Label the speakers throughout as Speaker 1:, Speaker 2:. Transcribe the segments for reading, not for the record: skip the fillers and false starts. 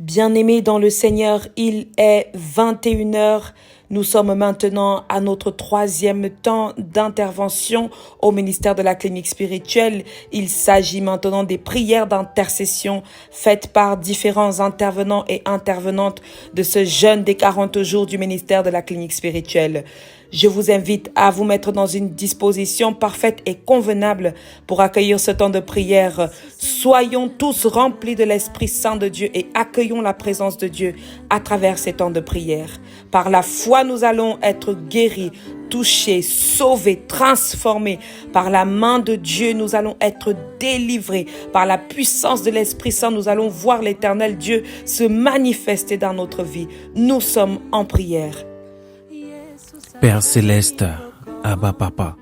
Speaker 1: Bien-aimés dans le Seigneur, il est 21h. Nous sommes maintenant à notre troisième temps d'intervention au ministère de la clinique spirituelle. Il s'agit maintenant des prières d'intercession faites par différents intervenants et intervenantes de ce jeûne des 40 jours du ministère de la clinique spirituelle. Je vous invite à vous mettre dans une disposition parfaite et convenable pour accueillir ce temps de prière. Soyons tous remplis de l'Esprit Saint de Dieu et accueillons la présence de Dieu à travers ces temps de prière. Par la foi, nous allons être guéris, touchés, sauvés, transformés. Par la main de Dieu, nous allons être délivrés. Par la puissance de l'Esprit Saint, nous allons voir l'Éternel Dieu se manifester dans notre vie. Nous sommes en prière.
Speaker 2: Père Céleste, Abba Papa,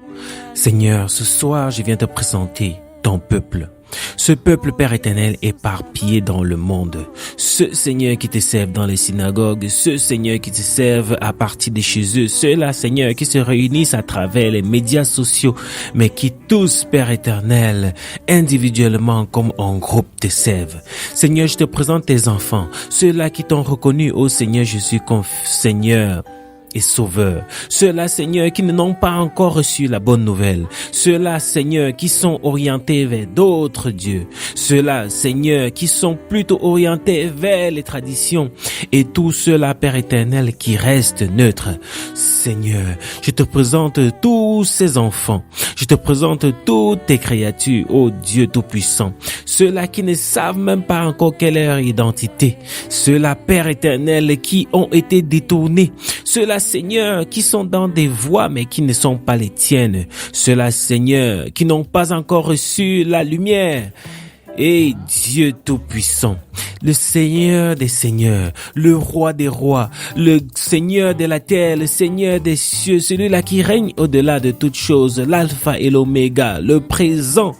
Speaker 2: Seigneur, ce soir, je viens te présenter ton peuple. Ce peuple, Père éternel, éparpillé dans le monde. Ce Seigneur qui te servent dans les synagogues, ce Seigneur qui te servent à partir de chez eux, ceux-là, Seigneur, qui se réunissent à travers les médias sociaux, mais qui tous, Père éternel, individuellement comme en groupe te servent. Seigneur, je te présente tes enfants, ceux-là qui t'ont reconnu, ô Seigneur Jésus, comme Seigneur et Sauveur. Ceux-là, Seigneur, qui n'ont pas encore reçu la bonne nouvelle. Ceux-là, Seigneur, qui sont orientés vers d'autres dieux. Ceux-là, Seigneur, qui sont plutôt orientés vers les traditions. Et tous ceux-là, Père éternel, qui restent neutres. Seigneur, je te présente tous ces enfants. Je te présente toutes tes créatures, ô Dieu Tout-Puissant. Ceux-là qui ne savent même pas encore quelle est leur identité. Ceux-là, Père éternel, qui ont été détournés. Ceux-là, Seigneur, qui sont dans des voies mais qui ne sont pas les tiennes. Ceux-là, Seigneur, qui n'ont pas encore reçu la lumière. Et Dieu Tout-Puissant, le Seigneur des Seigneurs, le Roi des Rois, le Seigneur de la terre, le Seigneur des cieux, celui-là qui règne au-delà de toutes choses, l'Alpha et l'Oméga, le présent.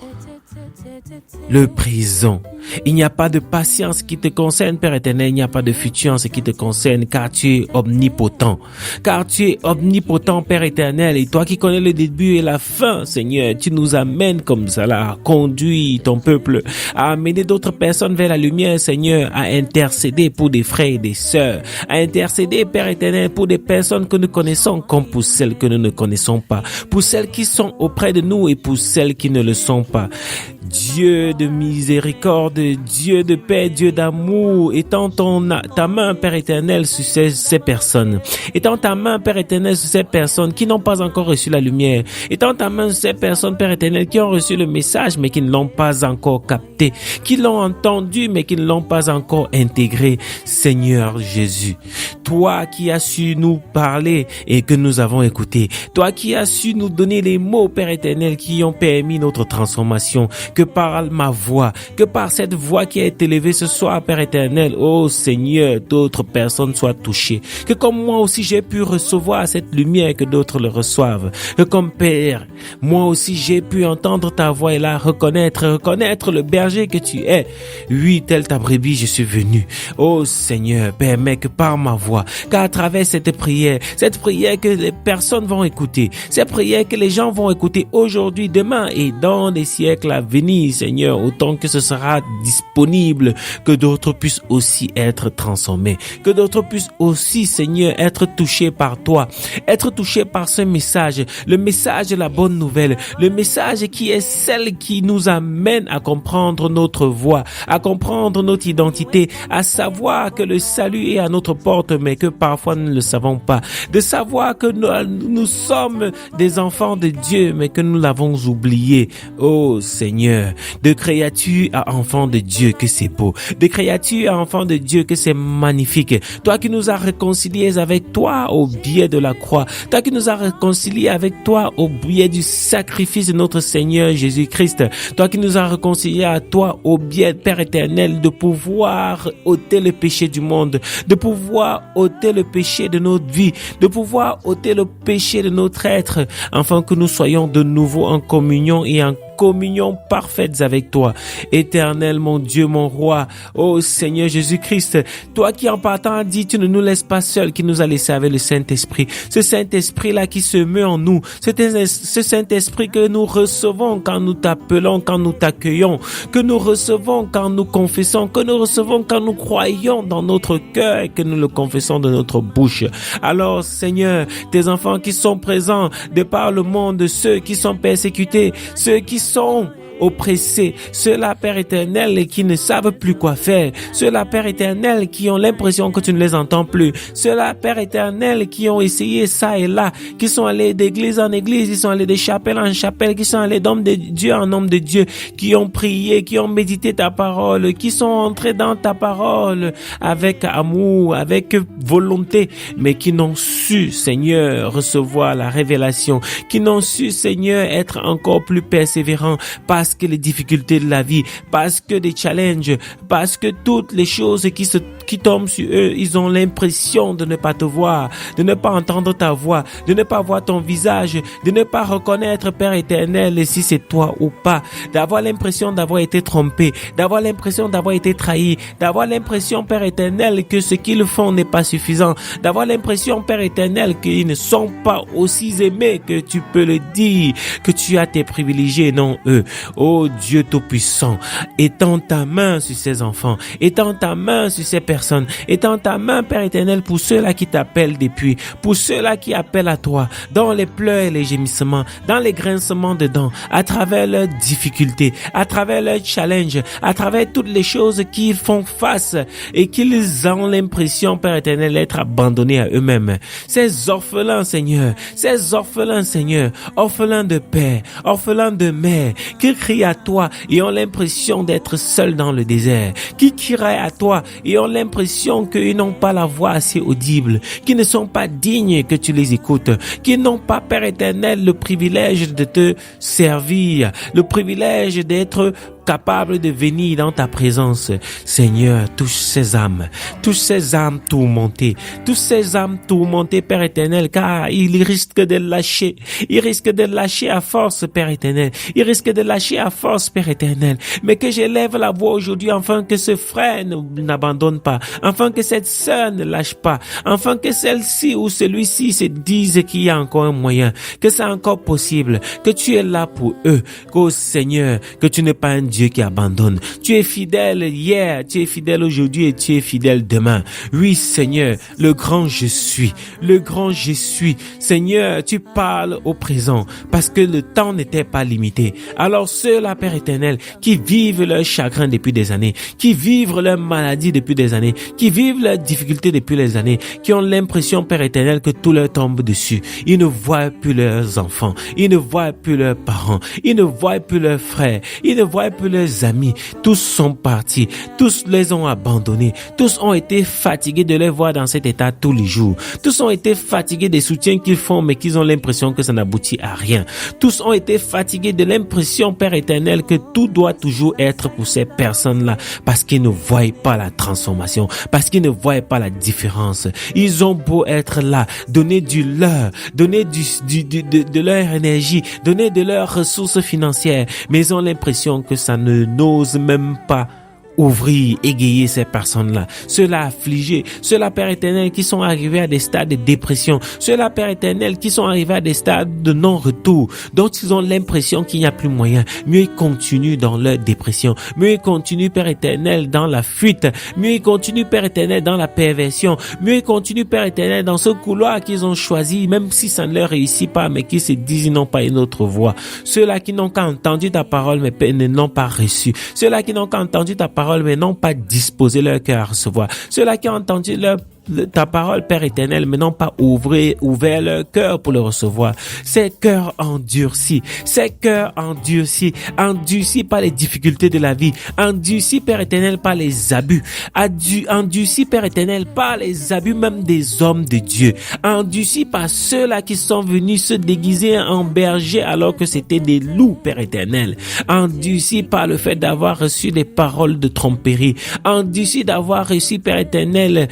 Speaker 2: Le présent. Il n'y a pas de patience qui te concerne, Père éternel. Il n'y a pas de futur en ce qui te concerne, car tu es omnipotent. Car tu es omnipotent, Père éternel. Et toi qui connais le début et la fin, Seigneur, tu nous amènes comme ça là, à conduire ton peuple, à amener d'autres personnes vers la lumière, Seigneur, à intercéder pour des frères et des sœurs, à intercéder, Père éternel, pour des personnes que nous connaissons comme pour celles que nous ne connaissons pas, pour celles qui sont auprès de nous et pour celles qui ne le sont pas. Dieu de miséricorde, Dieu de paix, Dieu d'amour, étends ta main, Père éternel, sur ces personnes. Étends ta main, Père éternel, sur ces personnes qui n'ont pas encore reçu la lumière. Étends ta main sur ces personnes, Père éternel, qui ont reçu le message, mais qui ne l'ont pas encore capté, qui l'ont entendu, mais qui ne l'ont pas encore intégré. Seigneur Jésus, toi qui as su nous parler et que nous avons écouté, toi qui as su nous donner les mots, Père éternel, qui ont permis notre transformation, que par ma voix, que par cette voix qui a été élevée ce soir, Père éternel, oh Seigneur, d'autres personnes soient touchées. Que comme moi aussi j'ai pu recevoir cette lumière, que d'autres le reçoivent. Que comme Père, moi aussi j'ai pu entendre ta voix et la reconnaître le berger que tu es. Oui, tel ta brebis, je suis venu. Oh Seigneur, permets que par ma voix, qu'à travers cette prière que les personnes vont écouter, cette prière que les gens vont écouter aujourd'hui, demain et dans les siècles à venir, Seigneur, autant que ce sera disponible, que d'autres puissent aussi être transformés, que d'autres puissent aussi, Seigneur, être touchés par toi, être touchés par ce message, le message de la bonne nouvelle, le message qui est celle qui nous amène à comprendre notre voix, à comprendre notre identité, à savoir que le salut est à notre porte, mais que parfois nous ne le savons pas, de savoir que nous sommes des enfants de Dieu, mais que nous l'avons oublié. Oh Seigneur, de créature à enfant de Dieu, que c'est beau, de créature à enfant de Dieu, que c'est magnifique. Toi qui nous as réconciliés avec toi au biais de la croix, toi qui nous as réconciliés avec toi au biais du sacrifice de notre Seigneur Jésus-Christ, toi qui nous as réconciliés à toi au biais, Père éternel, de pouvoir ôter le péché du monde, de pouvoir ôter le péché de notre vie, de pouvoir ôter le péché de notre être, afin que nous soyons de nouveau en communion et en communion parfaite avec toi. Éternel, mon Dieu, mon roi, ô Seigneur Jésus-Christ, toi qui en partant as dit, tu ne nous laisses pas seuls, qui nous a laissé avec le Saint-Esprit. Ce Saint-Esprit-là qui se meut en nous, ce Saint-Esprit que nous recevons quand nous t'appelons, quand nous t'accueillons, que nous recevons quand nous confessons, que nous recevons quand nous croyons dans notre cœur et que nous le confessons de notre bouche. Alors, Seigneur, tes enfants qui sont présents de par le monde, ceux qui sont persécutés, ceux qui sont oppressés, ceux-là, Père éternel, qui ne savent plus quoi faire, ceux-là, Père éternel, qui ont l'impression que tu ne les entends plus, ceux-là, Père éternel, qui ont essayé ça et là, qui sont allés d'église en église, ils sont allés de chapelle en chapelle, qui sont allés d'homme de Dieu en homme de Dieu, qui ont prié, qui ont médité ta parole, qui sont entrés dans ta parole avec amour, avec volonté, mais qui n'ont su, Seigneur, recevoir la révélation, qui n'ont su, Seigneur, être encore plus persévérants, parce que les difficultés de la vie, parce que des challenges, parce que toutes les choses qui tombent sur eux, ils ont l'impression de ne pas te voir, de ne pas entendre ta voix, de ne pas voir ton visage, de ne pas reconnaître, Père éternel, si c'est toi ou pas, d'avoir l'impression d'avoir été trompé, d'avoir l'impression d'avoir été trahi, d'avoir l'impression, Père éternel, que ce qu'ils font n'est pas suffisant, d'avoir l'impression, Père éternel, qu'ils ne sont pas aussi aimés que tu peux le dire, que tu as tes privilégiés, non eux. Oh Dieu Tout-Puissant, étends ta main sur ces enfants, étends ta main sur ces personnes, étends ta main, Père éternel, pour ceux-là qui t'appellent depuis, pour ceux-là qui appellent à toi, dans les pleurs et les gémissements, dans les grincements de dents, à travers leurs difficultés, à travers leurs challenges, à travers toutes les choses qu'ils font face et qu'ils ont l'impression, Père éternel, d'être abandonnés à eux-mêmes. Ces orphelins, Seigneur, orphelins de père, orphelins de mère, qui crient à toi et ont l'impression d'être seuls dans le désert, qui crient à toi et ont l'impression qu'ils n'ont pas la voix assez audible, qui ne sont pas dignes que tu les écoutes, qui n'ont pas, Père éternel, le privilège de te servir, le privilège d'être capable de venir dans ta présence. Seigneur, touche ces âmes tourmentées, Père éternel, car ils risquent de lâcher à force, Père éternel, Père éternel, mais que j'élève la voix aujourd'hui, afin que ce frère n'abandonne pas, afin que cette sœur ne lâche pas, afin que celle-ci ou celui-ci se dise qu'il y a encore un moyen, que c'est encore possible, que tu es là pour eux, qu'au Seigneur, que tu n'es pas un Dieu qui abandonne. Tu es fidèle hier, tu es fidèle aujourd'hui et tu es fidèle demain. Oui, Seigneur, le grand je suis. Seigneur, tu parles au présent parce que le temps n'était pas limité. Alors ceux-là, Père éternel, qui vivent leur chagrin depuis des années, qui vivent leur maladie depuis des années, qui vivent leurs difficultés depuis des années, qui ont l'impression, Père éternel, que tout leur tombe dessus. Ils ne voient plus leurs enfants, ils ne voient plus leurs parents, ils ne voient plus leurs frères, ils ne voient plus leurs amis. Tous sont partis, tous les ont abandonnés, tous ont été fatigués de les voir dans cet état tous les jours. Tous ont été fatigués des soutiens qu'ils font, mais qu'ils ont l'impression que ça n'aboutit à rien. Tous ont été fatigués de l'impression, Père éternel, que tout doit toujours être pour ces personnes-là, parce qu'ils ne voient pas la transformation, parce qu'ils ne voient pas la différence. Ils ont beau être là, donner du leur, donner de leur énergie, donner de leurs ressources financières, mais ils ont l'impression que ça n'ose même pas ouvrir, égayer ces personnes-là, ceux-là affligés, ceux-là, Père éternel, qui sont arrivés à des stades de dépression, ceux-là, Père éternel, qui sont arrivés à des stades de non-retour, dont ils ont l'impression qu'il n'y a plus moyen. Mieux ils continuent dans leur dépression, mieux ils continuent, Père éternel, dans la fuite, mieux ils continuent, Père éternel, dans la perversion, mieux ils continuent, Père éternel, dans ce couloir qu'ils ont choisi, même si ça ne leur réussit pas, mais qui se disent ils n'ont pas une autre voie. Ceux-là qui n'ont qu'à entendu ta parole, mais ne l'ont pas reçu. Ceux-là qui n'ont qu'à entendu ta parole, mais n'ont pas disposé leur cœur à recevoir. Ceux-là qui ont entendu ta parole, Père éternel, mais n'ont pas ouvert leur cœur pour le recevoir. Ces cœurs endurcis, endurcis par les difficultés de la vie, endurcis, Père éternel, par les abus, endurcis, Père éternel, par les abus même des hommes de Dieu, endurcis par ceux-là qui sont venus se déguiser en bergers alors que c'était des loups, Père éternel, endurcis par le fait d'avoir reçu des paroles de tromperie, endurcis d'avoir reçu, Père éternel,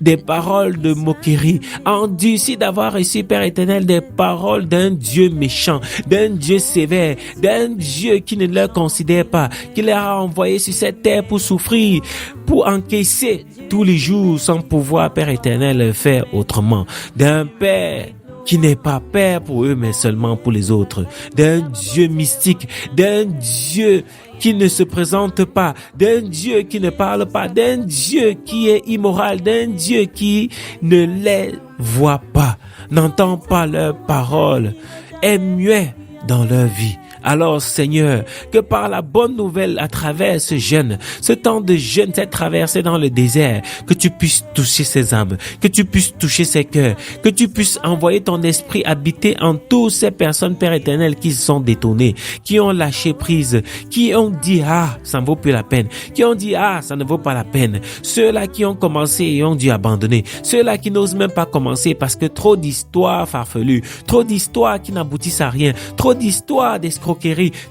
Speaker 2: des paroles de moquerie, endurci d'avoir reçu, Père éternel, des paroles d'un Dieu méchant, d'un Dieu sévère, d'un Dieu qui ne leur considère pas, qui les a envoyés sur cette terre pour souffrir, pour encaisser tous les jours sans pouvoir, Père éternel, faire autrement, d'un Père qui n'est pas Père pour eux, mais seulement pour les autres, d'un Dieu mystique, d'un Dieu qui ne se présente pas, d'un Dieu qui ne parle pas, d'un Dieu qui est immoral, d'un Dieu qui ne les voit pas, n'entend pas leurs paroles, est muet dans leur vie. Alors Seigneur, que par la bonne nouvelle à travers ce jeûne, ce temps de jeûne, cette traversée dans le désert, que tu puisses toucher ces âmes, que tu puisses toucher ces cœurs, que tu puisses envoyer ton esprit habiter en toutes ces personnes, Père éternel, qui se sont détournées, qui ont lâché prise, qui ont dit « Ah, ça ne vaut plus la peine », qui ont dit « Ah, ça ne vaut pas la peine ». Ceux-là qui ont commencé et ont dû abandonner, ceux-là qui n'osent même pas commencer parce que trop d'histoires farfelues, trop d'histoires qui n'aboutissent à rien, trop d'histoires d'escroquerie,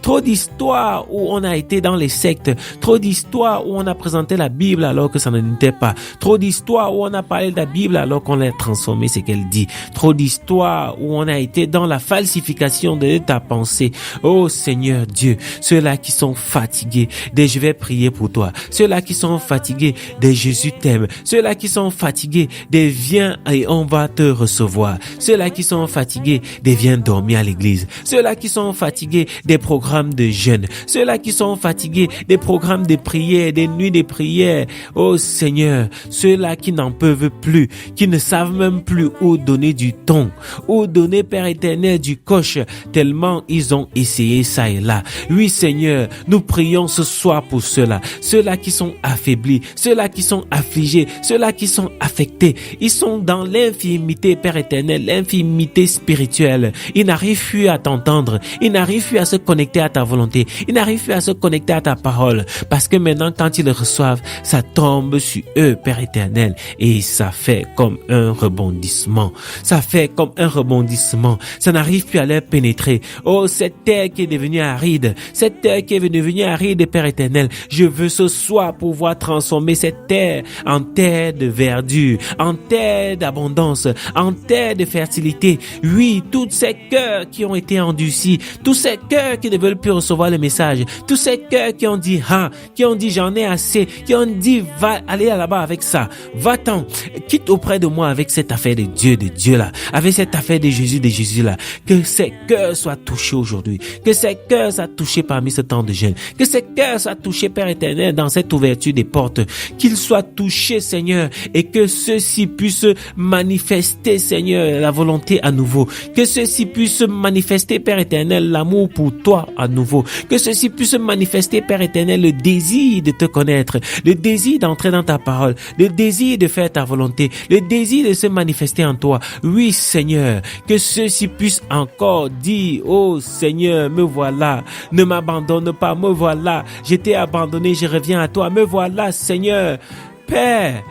Speaker 2: trop d'histoires où on a été dans les sectes, trop d'histoires où on a présenté la Bible alors que ça ne l'était pas, trop d'histoires où on a parlé de la Bible alors qu'on l'a transformé ce qu'elle dit, trop d'histoires où on a été dans la falsification de ta pensée. Oh Seigneur Dieu, ceux-là qui sont fatigués, je vais prier pour toi, ceux-là qui sont fatigués, Jésus t'aime, ceux-là qui sont fatigués, viens et on va te recevoir, ceux-là qui sont fatigués, viens dormir à l'église, ceux-là qui sont fatigués des programmes de jeûne, ceux-là qui sont fatigués des programmes de prière, des nuits de prière. Oh Seigneur, ceux-là qui n'en peuvent plus, qui ne savent même plus où donner du ton, où donner, Père éternel, du coche, tellement ils ont essayé ça et là. Oui Seigneur, nous prions ce soir pour ceux-là, ceux-là qui sont affaiblis, ceux-là qui sont affligés, ceux-là qui sont affectés. Ils sont dans l'infimité, Père éternel, l'infimité spirituelle. Ils n'arrivent plus à t'entendre, ils n'arrivent plus à se connecter à ta volonté, ils n'arrivent plus à se connecter à ta parole, parce que maintenant quand ils le reçoivent, ça tombe sur eux, Père éternel, et ça fait comme un rebondissement, ça fait comme un rebondissement, ça n'arrive plus à leur pénétrer. Oh, cette terre qui est devenue aride, cette terre qui est devenue aride, Père éternel, je veux ce soir pouvoir transformer cette terre en terre de verdure, en terre d'abondance, en terre de fertilité. Oui, tous ces cœurs qui ont été endurcis, tous ces cœurs qui ne veulent plus recevoir le message, tous ces cœurs qui ont dit qui ont dit j'en ai assez, qui ont dit va aller là-bas avec ça, va-t'en, quitte auprès de moi avec cette affaire de Dieu là, avec cette affaire de Jésus là, que ces cœurs soient touchés aujourd'hui, que ces cœurs soient touchés parmi ce temps de jeûne, que ces cœurs soient touchés, Père éternel, dans cette ouverture des portes, qu'ils soient touchés, Seigneur, et que ceux-ci puissent manifester, Seigneur, la volonté à nouveau, que ceux-ci puissent manifester, Père éternel, l'amour pour toi à nouveau, que ceux-ci puissent manifester, Père éternel, le désir de te connaître, le désir d'entrer dans ta parole, le désir de faire ta volonté, le désir de se manifester en toi. Oui, Seigneur, que ceux-ci puissent encore dire, oh Seigneur, me voilà, ne m'abandonne pas, me voilà, je t'ai abandonné, je reviens à toi, me voilà, Seigneur. Père,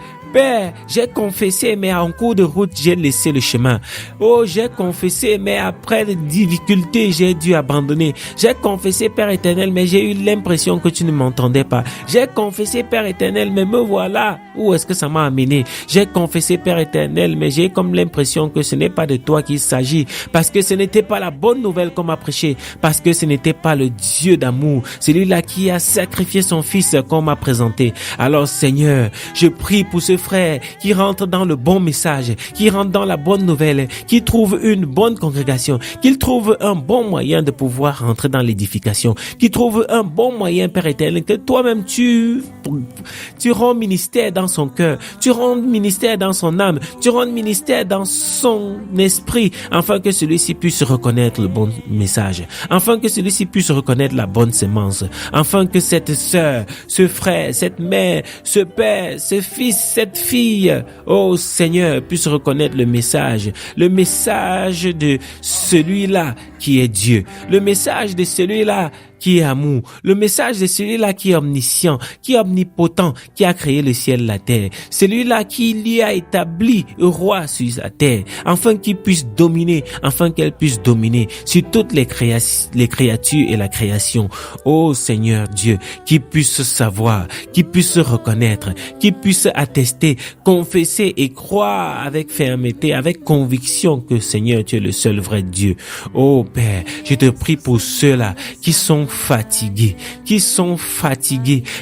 Speaker 2: j'ai confessé, mais en cours de route, j'ai laissé le chemin. Oh, j'ai confessé, mais après les difficultés, j'ai dû abandonner. J'ai confessé, Père éternel, mais j'ai eu l'impression que tu ne m'entendais pas. J'ai confessé, Père éternel, mais me voilà. Où est-ce que ça m'a amené? J'ai confessé, Père éternel, mais j'ai comme l'impression que ce n'est pas de toi qu'il s'agit. Parce que ce n'était pas la bonne nouvelle qu'on m'a prêchée. Parce que ce n'était pas le Dieu d'amour. Celui-là qui a sacrifié son fils qu'on m'a présenté. Alors, Seigneur, je prie pour ce frère qui rentre dans le bon message, qui rentre dans la bonne nouvelle, qui trouve une bonne congrégation, qu'il trouve un bon moyen de pouvoir rentrer dans l'édification, qui trouve un bon moyen, Père éternel, que toi-même tu rends ministère dans son cœur, tu rends ministère dans son âme, tu rends ministère dans son esprit, afin que celui-ci puisse reconnaître le bon message, afin que celui-ci puisse reconnaître la bonne sémence, afin que cette sœur, ce frère, cette mère, ce père, ce fils, cette fille, oh Seigneur, puisse reconnaître le message de celui-là qui est Dieu, le message de celui-là qui est amour, le message de celui-là qui est omniscient, qui est omnipotent, qui a créé le ciel et la terre, celui-là qui lui a établi roi sur la terre, afin qu'il puisse dominer, afin qu'elle puisse dominer sur toutes les créatures et la création. Oh Seigneur Dieu, qui puisse savoir, qui puisse reconnaître, qui puisse attester, confesser et croire avec fermeté, avec conviction que Seigneur, tu es le seul vrai Dieu. Oh Père, je te prie pour ceux-là qui sont fatigués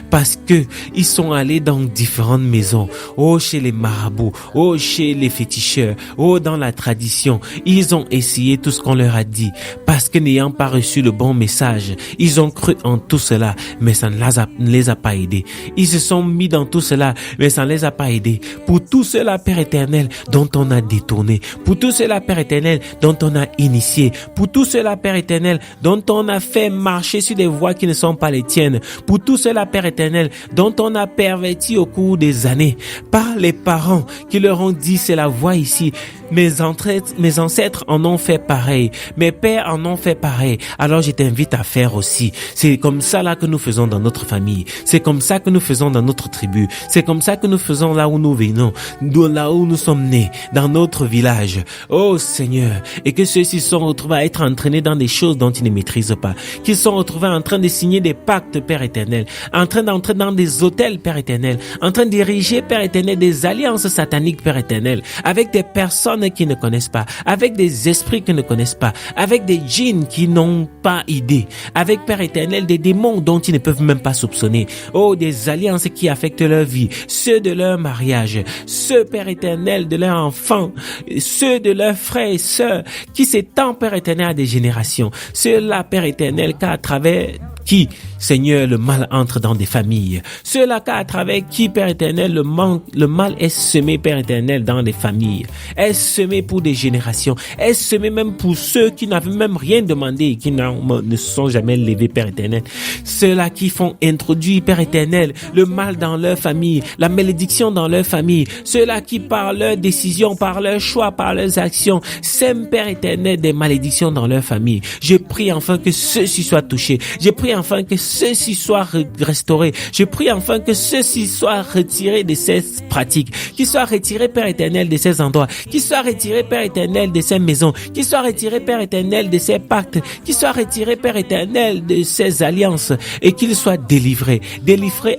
Speaker 2: parce que ils sont allés dans différentes maisons, oh chez les marabouts, oh chez les féticheurs, oh dans la tradition, ils ont essayé tout ce qu'on leur a dit, parce que n'ayant pas reçu le bon message, ils ont cru en tout cela, mais ça ne les a pas aidés. Ils se sont mis dans tout cela, mais ça ne les a pas aidés. Pour tout cela, Père éternel, dont on a détourné, pour tout cela, Père éternel, dont on a initié, pour tout cela, Père éternel, dont on a fait marcher sur des voies qui ne sont pas les tiennes, pour tout cela, Père éternel, dont on a perverti au cours des années, par les parents qui leur ont dit c'est la voie ici. Mes ancêtres en ont fait pareil, mes pères en ont fait pareil, alors je t'invite à faire aussi. C'est comme ça là que nous faisons dans notre famille, c'est comme ça que nous faisons dans notre tribu, c'est comme ça que nous faisons là où nous venons, là où nous sommes nés, dans notre village. Oh Seigneur, et que ceux-ci sont retrouvés à être entraînés dans des choses dont ils ne maîtrisent pas, qu'ils sont retrouvés en train de signer des pactes, Père éternel, en train d'entrer dans des hôtels, Père éternel, en train d'ériger, Père éternel, des alliances sataniques, Père éternel, avec des personnes qui ne connaissent pas, avec des esprits qui ne connaissent pas, avec des djinns qui n'ont pas idée, avec, Père éternel, des démons dont ils ne peuvent même pas soupçonner. Oh, des alliances qui affectent leur vie, ceux de leur mariage, ceux, Père éternel, de leurs enfants, ceux de leurs frères et sœurs, qui s'étendent, Père éternel, à des générations. Ceux-là, Père éternel, qu'à travers qui, Seigneur, le mal entre dans des familles. Ceux-là qu'à travers qui, Père éternel, le mal est semé, Père éternel, dans des familles. Est semé pour des générations. Est semé même pour ceux qui n'avaient même rien demandé et qui ne se sont jamais levés, Père éternel. Ceux-là qui font introduire, Père éternel, le mal dans leur famille, la malédiction dans leur famille. Ceux-là qui, par leurs décisions, par leurs choix, par leurs actions, sèment, Père éternel, des malédictions dans leur famille. Je prie enfin que ceux-ci soient touchés. Je prie enfin que ceux-ci soient restaurés. Je prie enfin que ceux-ci soient retirés de ces pratiques, qu'ils soient retirés, Père éternel, de ces endroits, qu'ils soient retirés, Père éternel, de ces maisons, qu'ils soient retirés, Père éternel, de ces pactes, qu'ils soient retirés, Père éternel, de ces alliances, et qu'ils soient délivrés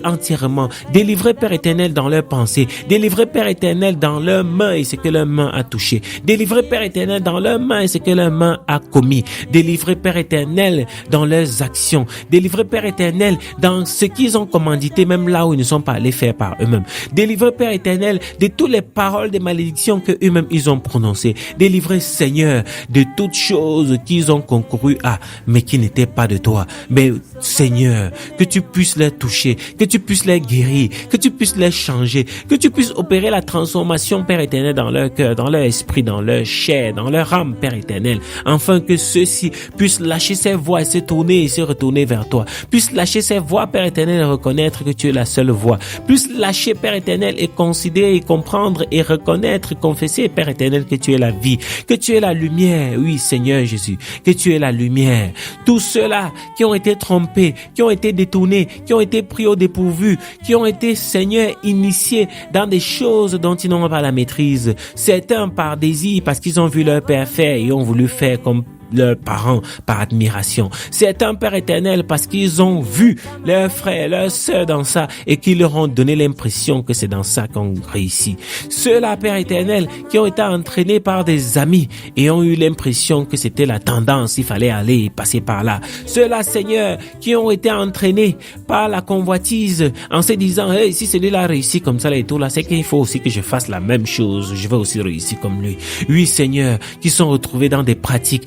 Speaker 2: entièrement, délivrés, Père éternel, dans leurs pensées, délivrés, Père éternel, dans leurs mains et ce que leur main a touché, délivrés, Père éternel, dans leurs mains et ce que leur main a commis, délivrés, Père éternel, dans leurs actions, délivrés, Père éternel, dans ce qu'ils ont commandité, même là où ils ne sont pas allés faire par eux-mêmes. Délivrés, Père éternel, de toutes les paroles de malédiction que eux-mêmes ils ont prononcées. Délivrés, Seigneur, de toutes choses qu'ils ont concouru à, mais qui n'étaient pas de toi. Mais Seigneur, que tu puisses les toucher, que tu puisses les guérir, que tu puisses les changer, que tu puisses opérer la transformation, Père éternel, dans leur cœur, dans leur esprit, dans leur chair, dans leur âme, Père éternel, afin que ceux-ci puissent lâcher ses voix et se tourner et se retourner vers toi, puissent lâcher ses voix, Père éternel, et reconnaître que tu es la seule voix, puissent lâcher, Père éternel, et considérer et comprendre et reconnaître, confesser, Père éternel, que tu es la vie, que tu es la lumière, oui Seigneur Jésus, que tu es la lumière. Tous ceux-là qui ont été trompés, qui ont été détournés, qui ont été pris au dépourvu, qui ont été, Seigneur, initiés dans des choses dont ils n'ont pas la maîtrise, certains par désir, parce qu'ils ont vu leur père faire et ont voulu faire comme leurs parents par admiration. C'est un Père éternel parce qu'ils ont vu leurs frères, leurs sœurs dans ça et qui leur ont donné l'impression que c'est dans ça qu'on réussit. Ceux-là, Père éternel, qui ont été entraînés par des amis et ont eu l'impression que c'était la tendance, il fallait aller passer par là. Ceux-là, Seigneur, qui ont été entraînés par la convoitise en se disant, hey, si celui-là réussit comme ça et tout là, c'est qu'il faut aussi que je fasse la même chose. Je vais aussi réussir comme lui. Oui, Seigneur, qui sont retrouvés dans des pratiques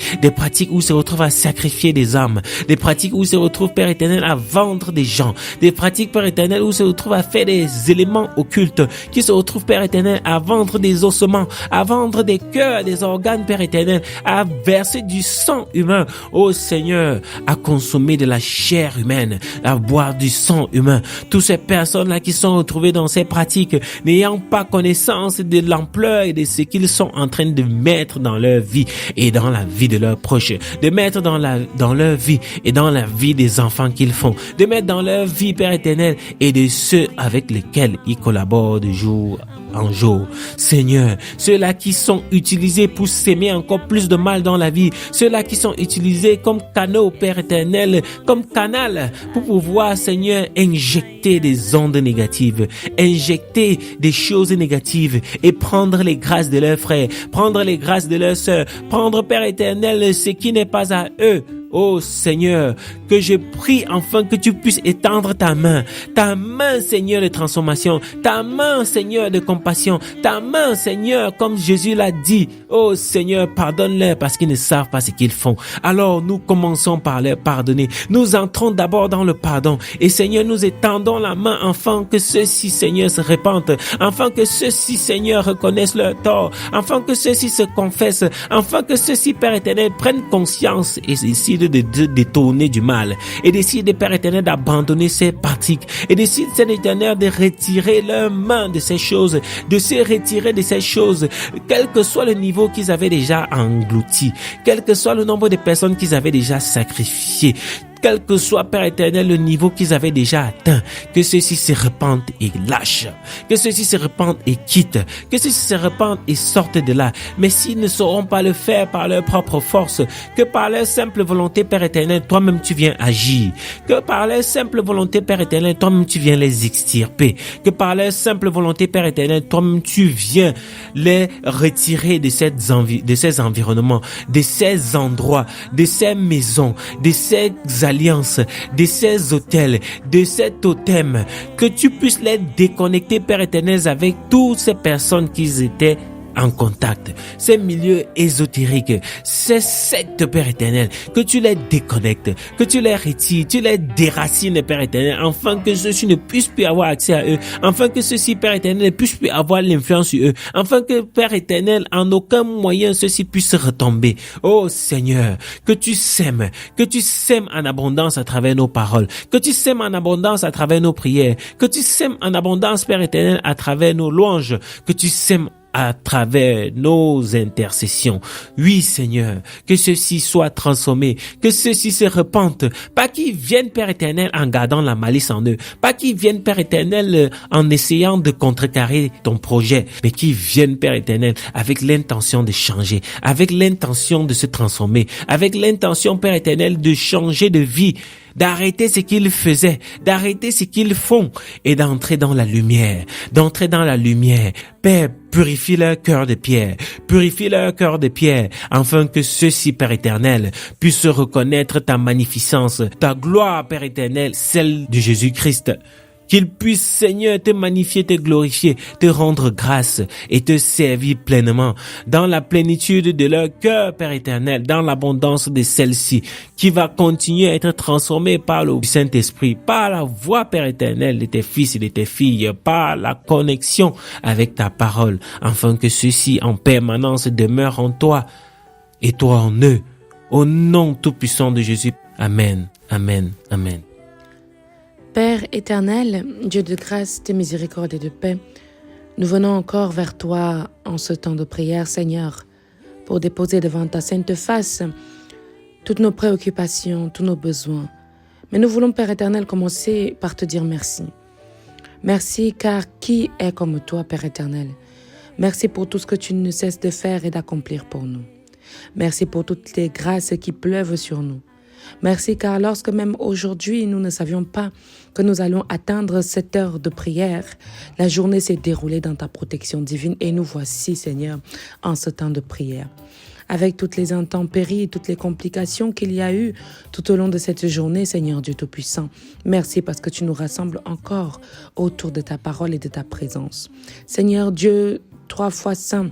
Speaker 2: où ils se retrouvent à sacrifier des âmes, des pratiques où ils se retrouvent, Père éternel, à vendre des gens, des pratiques, Père éternel, où ils se retrouvent à faire des éléments occultes, qui se retrouvent, Père éternel, à vendre des ossements, à vendre des cœurs, des organes, Père éternel, à verser du sang humain, oh Seigneur, à consommer de la chair humaine, à boire du sang humain. Toutes ces personnes-là qui sont retrouvées dans ces pratiques, n'ayant pas connaissance de l'ampleur et de ce qu'ils sont en train de mettre dans leur vie et dans la vie de leurs proches, de mettre dans leur vie et dans la vie des enfants qu'ils font, de mettre dans leur vie, Père éternel, et de ceux avec lesquels ils collaborent de jour en jour. Seigneur, ceux-là qui sont utilisés pour s'aimer encore plus de mal dans la vie, ceux-là qui sont utilisés comme canaux, Père éternel, comme canal pour pouvoir, Seigneur, injecter des ondes négatives, injecter des choses négatives et prendre les grâces de leurs frères, prendre les grâces de leurs sœurs, prendre, Père éternel, ce qui n'est pas à eux. Oh Seigneur, que je prie enfin que tu puisses étendre ta main, Seigneur, de transformation, ta main, Seigneur, de compassion, ta main, Seigneur, comme Jésus l'a dit. Oh Seigneur, pardonne-leur parce qu'ils ne savent pas ce qu'ils font. Alors nous commençons par leur pardonner. Nous entrons d'abord dans le pardon et Seigneur, nous étendons la main afin que ceux-ci, Seigneur, se répandent, afin que ceux-ci, Seigneur, reconnaissent leur tort, afin que ceux-ci se confessent, afin que ceux-ci, Père éternel, prennent conscience et décident de détourner du mal et décident, Père éternel, d'abandonner ces pratiques et décident, Seigneur éternel, de retirer leurs mains de ces choses, de se retirer de ces choses, quel que soit le niveau qu'ils avaient déjà englouti, quel que soit le nombre de personnes qu'ils avaient déjà sacrifiées, quel que soit, Père éternel, le niveau qu'ils avaient déjà atteint, que ceux-ci se répandent et lâchent, que ceux-ci se répandent et quittent, que ceux-ci se répandent et sortent de là. Mais s'ils ne sauront pas le faire par leur propre force, que par leur simple volonté, Père éternel, toi-même tu viens agir, que par leur simple volonté, Père éternel, toi-même tu viens les extirper, que par leur simple volonté, Père éternel, toi-même tu viens les retirer de ces environnements, de ces endroits, de ces maisons, de ces alliances, de ces hôtels, de cet totem, que tu puisses les déconnecter, Père éternel, avec toutes ces personnes qui étaient en contact, ces milieux ésotériques, ces sectes, Père éternel, que tu les déconnectes, que tu les retires, tu les déracines, Père éternel, afin que ceux-ci ne puissent plus avoir accès à eux, afin que ceux-ci, Père éternel, ne puissent plus avoir l'influence sur eux, afin que, Père éternel, en aucun moyen ceux-ci puissent retomber. Oh Seigneur, que tu sèmes en abondance à travers nos paroles, que tu sèmes en abondance à travers nos prières, que tu sèmes en abondance, Père éternel, à travers nos louanges, que tu sèmes à travers nos intercessions. Oui, Seigneur, que ceux-ci soient transformés, que ceux-ci se repentent, pas qu'ils viennent, Père éternel, en gardant la malice en eux, pas qu'ils viennent, Père éternel, en essayant de contrecarrer ton projet, mais qu'ils viennent, Père éternel, avec l'intention de changer, avec l'intention de se transformer, avec l'intention, Père éternel, de changer de vie, d'arrêter ce qu'ils faisaient, d'arrêter ce qu'ils font et d'entrer dans la lumière, Père, purifie leur cœur de pierre, afin que ceux-ci, Père éternel, puissent reconnaître ta magnificence, ta gloire, Père éternel, celle de Jésus-Christ. Qu'ils puissent, Seigneur, te magnifier, te glorifier, te rendre grâce et te servir pleinement dans la plénitude de leur cœur, Père éternel, dans l'abondance de celle-ci, qui va continuer à être transformée par le Saint-Esprit, par la voix, Père éternel, de tes fils et de tes filles, par la connexion avec ta parole, afin que ceux-ci en permanence demeurent en toi et toi en eux. Au nom tout-puissant de Jésus. Amen, amen, amen.
Speaker 1: Père éternel, Dieu de grâce, de miséricorde et de paix, nous venons encore vers toi en ce temps de prière, Seigneur, pour déposer devant ta sainte face toutes nos préoccupations, tous nos besoins. Mais nous voulons, Père éternel, commencer par te dire merci. Merci car qui est comme toi, Père éternel? Merci pour tout ce que tu ne cesses de faire et d'accomplir pour nous. Merci pour toutes les grâces qui pleuvent sur nous. Merci car lorsque même aujourd'hui nous ne savions pas que nous allions atteindre cette heure de prière, la journée s'est déroulée dans ta protection divine et nous voici, Seigneur, en ce temps de prière. Avec toutes les intempéries et toutes les complications qu'il y a eu tout au long de cette journée, Seigneur Dieu Tout-Puissant, merci parce que tu nous rassembles encore autour de ta parole et de ta présence. Seigneur Dieu, 3 fois saint,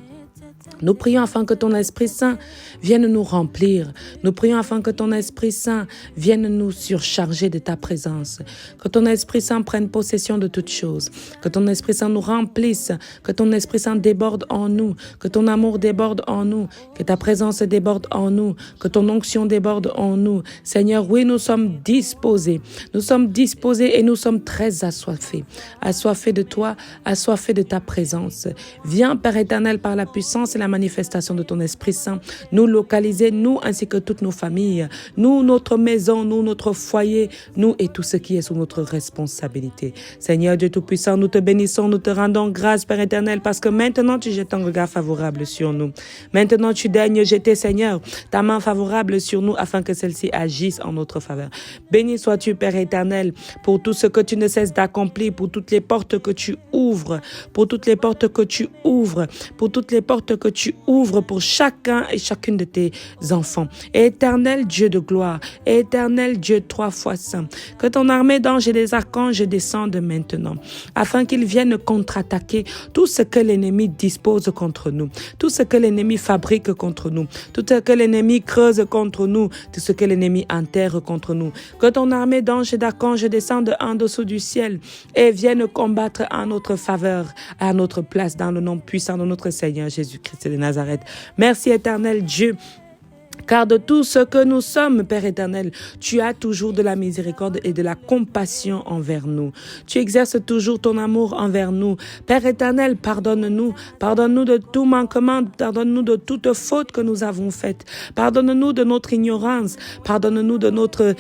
Speaker 1: nous prions afin que ton Esprit Saint vienne nous remplir. Nous prions afin que ton Esprit Saint vienne nous surcharger de ta présence. Que ton Esprit Saint prenne possession de toutes choses. Que ton Esprit Saint nous remplisse. Que ton Esprit Saint déborde en nous. Que ton amour déborde en nous. Que ta présence déborde en nous. Que ton onction déborde en nous. Seigneur, oui, nous sommes disposés. Nous sommes disposés et nous sommes très assoiffés. Assoiffés de toi, assoiffés de ta présence. Viens, Père éternel, par la puissance et la manifestation de ton Esprit Saint. Nous localiser, nous ainsi que toutes nos familles, nous, notre maison, nous, notre foyer, nous et tout ce qui est sous notre responsabilité. Seigneur Dieu Tout-Puissant, nous te bénissons, nous te rendons grâce, Père éternel, parce que maintenant tu jettes un regard favorable sur nous. Maintenant tu daignes jeter, Seigneur, ta main favorable sur nous afin que celle-ci agisse en notre faveur. Béni sois-tu, Père éternel, pour tout ce que tu ne cesses d'accomplir, pour toutes les portes que tu ouvres, pour toutes les portes que tu ouvres, pour toutes les portes que tu ouvres pour chacun et chacune de tes enfants. Éternel Dieu de gloire, éternel Dieu 3 fois saint, que ton armée d'anges et des archanges descende maintenant, afin qu'ils viennent contre-attaquer tout ce que l'ennemi dispose contre nous, tout ce que l'ennemi fabrique contre nous, tout ce que l'ennemi creuse contre nous, tout ce que l'ennemi enterre contre nous. Que ton armée d'anges et d'archanges descende en dessous du ciel et vienne combattre en notre faveur, à notre place, dans le nom puissant de notre Seigneur Jésus-Christ de Nazareth. Merci éternel Dieu. Car de tout ce que nous sommes, Père éternel, tu as toujours de la miséricorde et de la compassion envers nous. Tu exerces toujours ton amour envers nous. Père éternel, pardonne-nous. Pardonne-nous de tout manquement. Pardonne-nous de toute faute que nous avons faite. Pardonne-nous de notre ignorance. Pardonne-nous de notre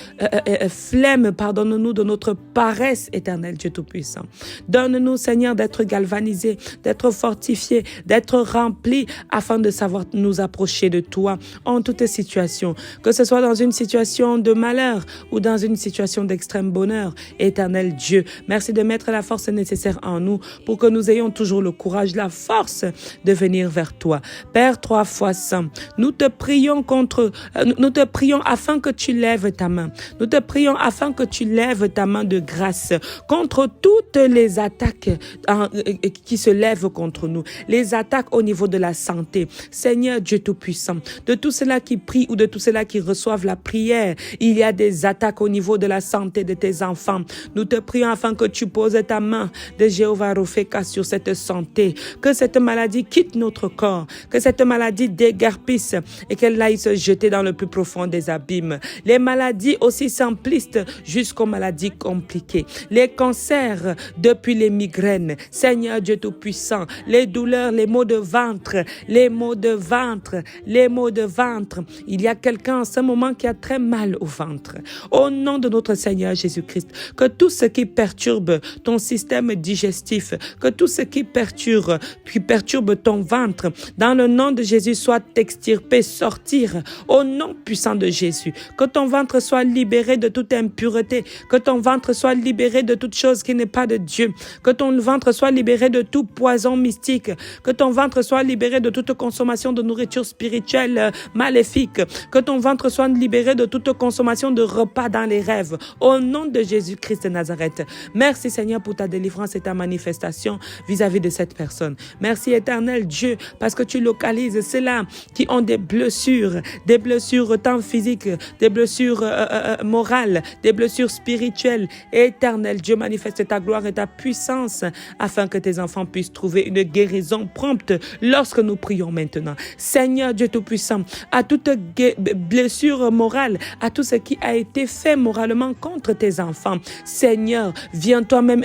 Speaker 1: flemme. Pardonne-nous de notre paresse, éternel Dieu Tout-Puissant. Donne-nous, Seigneur, d'être galvanisés, d'être fortifiés, d'être remplis afin de savoir nous approcher de toi en toute situation, que ce soit dans une situation de malheur ou dans une situation d'extrême bonheur. Éternel Dieu, merci de mettre la force nécessaire en nous pour que nous ayons toujours le courage, la force de venir vers toi. Père 3 fois saint, nous te prions afin que tu lèves ta main. Nous te prions afin que tu lèves ta main de grâce contre toutes les attaques qui se lèvent contre nous, les attaques au niveau de la santé. Seigneur Dieu Tout-Puissant, de tout cela qui prient ou de tous ceux-là qui reçoivent la prière, il y a des attaques au niveau de la santé de tes enfants. Nous te prions afin que tu poses ta main de Jéhovah Ropheka sur cette santé, que cette maladie quitte notre corps, que cette maladie déguerpisse et qu'elle aille se jeter dans le plus profond des abîmes. Les maladies aussi simplistes jusqu'aux maladies compliquées, les cancers depuis les migraines, Seigneur Dieu Tout-Puissant, les douleurs, les maux de ventre, les maux de ventre. Il y a quelqu'un en ce moment qui a très mal au ventre. Au nom de notre Seigneur Jésus-Christ, que tout ce qui perturbe ton système digestif, que tout ce qui perturbe ton ventre, dans le nom de Jésus, soit extirpé, sortir au nom puissant de Jésus. Que ton ventre soit libéré de toute impureté, que ton ventre soit libéré de toute chose qui n'est pas de Dieu, que ton ventre soit libéré de tout poison mystique, que ton ventre soit libéré de toute consommation de nourriture spirituelle maléfique, que ton ventre soit libéré de toute consommation de repas dans les rêves, au nom de Jésus-Christ de Nazareth. Merci Seigneur pour ta délivrance et ta manifestation vis-à-vis de cette personne. Merci éternel Dieu, parce que tu localises ceux-là qui ont des blessures tant physiques, des blessures morales, des blessures spirituelles. Éternel Dieu, manifeste ta gloire et ta puissance afin que tes enfants puissent trouver une guérison prompte lorsque nous prions maintenant. Seigneur Dieu Tout-Puissant, à toute blessure morale, à tout ce qui a été fait moralement contre tes enfants. Seigneur, viens toi-même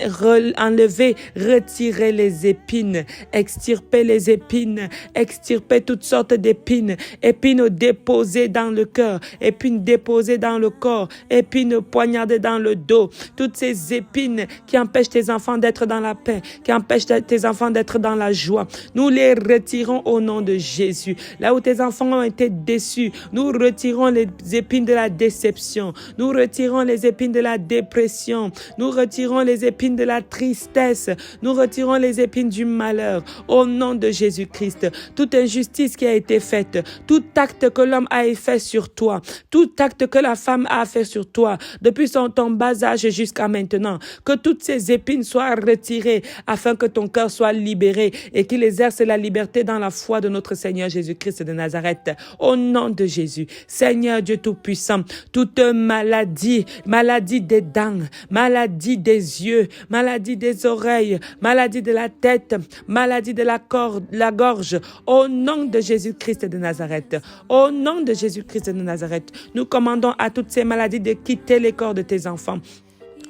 Speaker 1: enlever, retirer les épines, extirper les épines, extirper toutes sortes d'épines, épines déposées dans le cœur, épines déposées dans le corps, épines poignardées dans le dos, toutes ces épines qui empêchent tes enfants d'être dans la paix, qui empêchent tes enfants d'être dans la joie. Nous les retirons au nom de Jésus. Là où tes enfants ont été déçus, nous retirons les épines de la déception, nous retirons les épines de la dépression, nous retirons les épines de la tristesse, nous retirons les épines du malheur, au nom de Jésus-Christ. Toute injustice qui a été faite, tout acte que l'homme a fait sur toi, tout acte que la femme a fait sur toi, depuis ton bas âge jusqu'à maintenant, que toutes ces épines soient retirées afin que ton cœur soit libéré et qu'il exerce la liberté dans la foi de notre Seigneur Jésus-Christ de Nazareth. Au nom de Jésus, Seigneur Dieu Tout-Puissant, toute maladie des dents, maladie des yeux, maladie des oreilles, maladie de la tête, maladie de la gorge, au nom de Jésus-Christ de Nazareth, au nom de Jésus-Christ de Nazareth, nous commandons à toutes ces maladies de quitter les corps de tes enfants.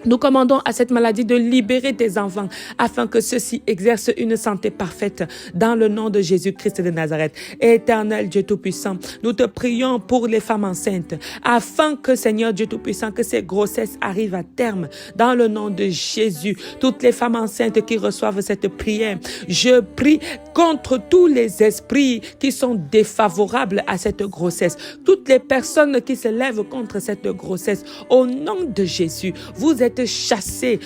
Speaker 1: Nous commandons à cette maladie de libérer tes enfants afin que ceux-ci exercent une santé parfaite dans le nom de Jésus-Christ de Nazareth. Éternel Dieu Tout-Puissant, nous te prions pour les femmes enceintes afin que, Seigneur Dieu Tout-Puissant, que ces grossesses arrivent à terme dans le nom de Jésus. Toutes les femmes enceintes qui reçoivent cette prière, je prie contre tous les esprits qui sont défavorables à cette grossesse. Toutes les personnes qui se lèvent contre cette grossesse, au nom de Jésus, vous êtes chassés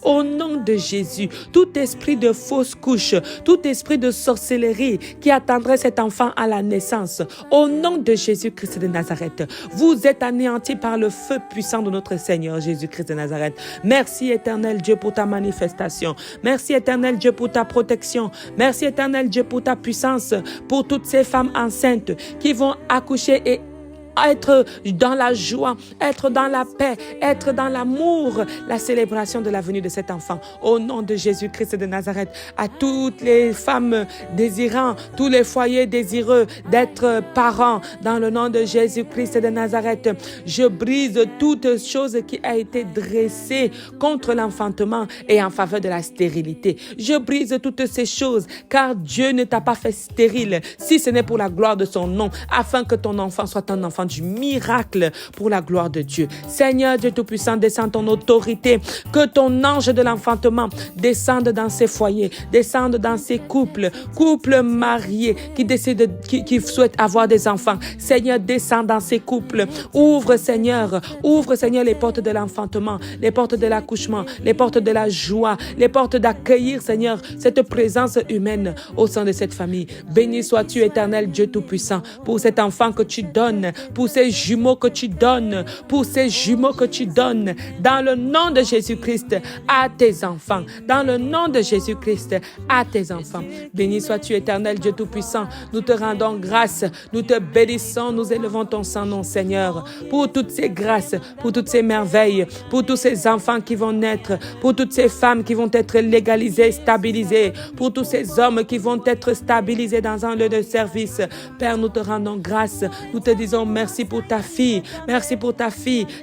Speaker 1: au nom de Jésus. Tout esprit de fausse couche, tout esprit de sorcellerie qui attendrait cet enfant à la naissance, au nom de Jésus-Christ de Nazareth, vous êtes anéantis par le feu puissant de notre Seigneur Jésus-Christ de Nazareth. Merci éternel Dieu pour ta manifestation. Merci éternel Dieu pour ta protection. Merci éternel Dieu pour ta puissance, pour toutes ces femmes enceintes qui vont accoucher et être dans la joie, être dans la paix, être dans l'amour, la célébration de la venue de cet enfant. Au nom de Jésus-Christ de Nazareth, à toutes les femmes désirant, tous les foyers désireux d'être parents, dans le nom de Jésus-Christ de Nazareth, je brise toute chose qui a été dressée contre l'enfantement et en faveur de la stérilité. Je brise toutes ces choses, car Dieu ne t'a pas fait stérile, si ce n'est pour la gloire de son nom, afin que ton enfant soit un enfant du miracle pour la gloire de Dieu. Seigneur Dieu Tout-Puissant, descends ton autorité, que ton ange de l'enfantement descende dans ces foyers, descende dans ces couples mariés qui souhaitent avoir des enfants. Seigneur, descends dans ces couples. Ouvre Seigneur les portes de l'enfantement, les portes de l'accouchement, les portes de la joie, les portes d'accueillir, Seigneur, cette présence humaine au sein de cette famille. Béni sois-tu, éternel Dieu Tout-Puissant, pour cet enfant que tu donnes, pour ces jumeaux que tu donnes, dans le nom de Jésus-Christ à tes enfants, dans le nom de Jésus-Christ à tes enfants. Béni sois-tu, éternel Dieu Tout-Puissant. Nous te rendons grâce, nous te bénissons, nous élevons ton saint nom, Seigneur, pour toutes ces grâces, pour toutes ces merveilles, pour tous ces enfants qui vont naître, pour toutes ces femmes qui vont être légalisées, stabilisées, pour tous ces hommes qui vont être stabilisés dans un lieu de service. Père, nous te rendons grâce, nous te disons merci pour ta fille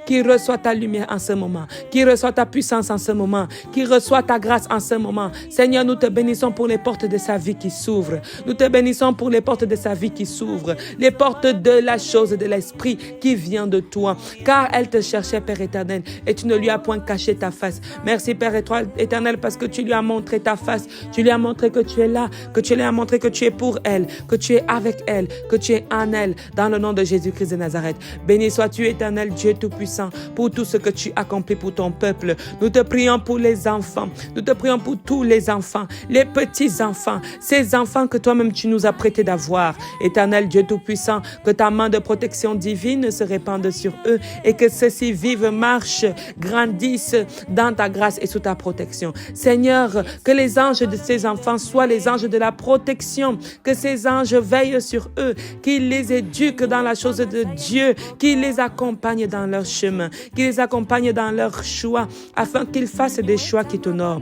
Speaker 1: qui reçoit ta lumière en ce moment, qui reçoit ta puissance en ce moment, qui reçoit ta grâce en ce moment. Seigneur, nous te bénissons pour les portes de sa vie qui s'ouvrent. Nous te bénissons pour les portes de sa vie qui s'ouvrent, les portes de la chose de l'esprit qui vient de toi, car elle te cherchait, Père éternel, et tu ne lui as point caché ta face. Merci, Père éternel, parce que tu lui as montré ta face, tu lui as montré que tu es là, que tu lui as montré que tu es pour elle, que tu es avec elle, que tu es en elle, dans le nom de Jésus-Christ de Nazareth. Béni sois-tu, éternel Dieu Tout-Puissant, pour tout ce que tu accomplis pour ton peuple. Nous te prions pour les enfants, nous te prions pour tous les enfants, les petits-enfants, ces enfants que toi-même tu nous as prêté d'avoir. Éternel Dieu Tout-Puissant, que ta main de protection divine se répande sur eux et que ceux-ci vivent, marchent, grandissent dans ta grâce et sous ta protection. Seigneur, que les anges de ces enfants soient les anges de la protection, que ces anges veillent sur eux, qu'ils les éduquent dans la chose de Dieu, qu'ils les accompagnent dans leur chemin, qu'ils les accompagnent dans leur choix, afin qu'ils fassent des choix qui t'honorent.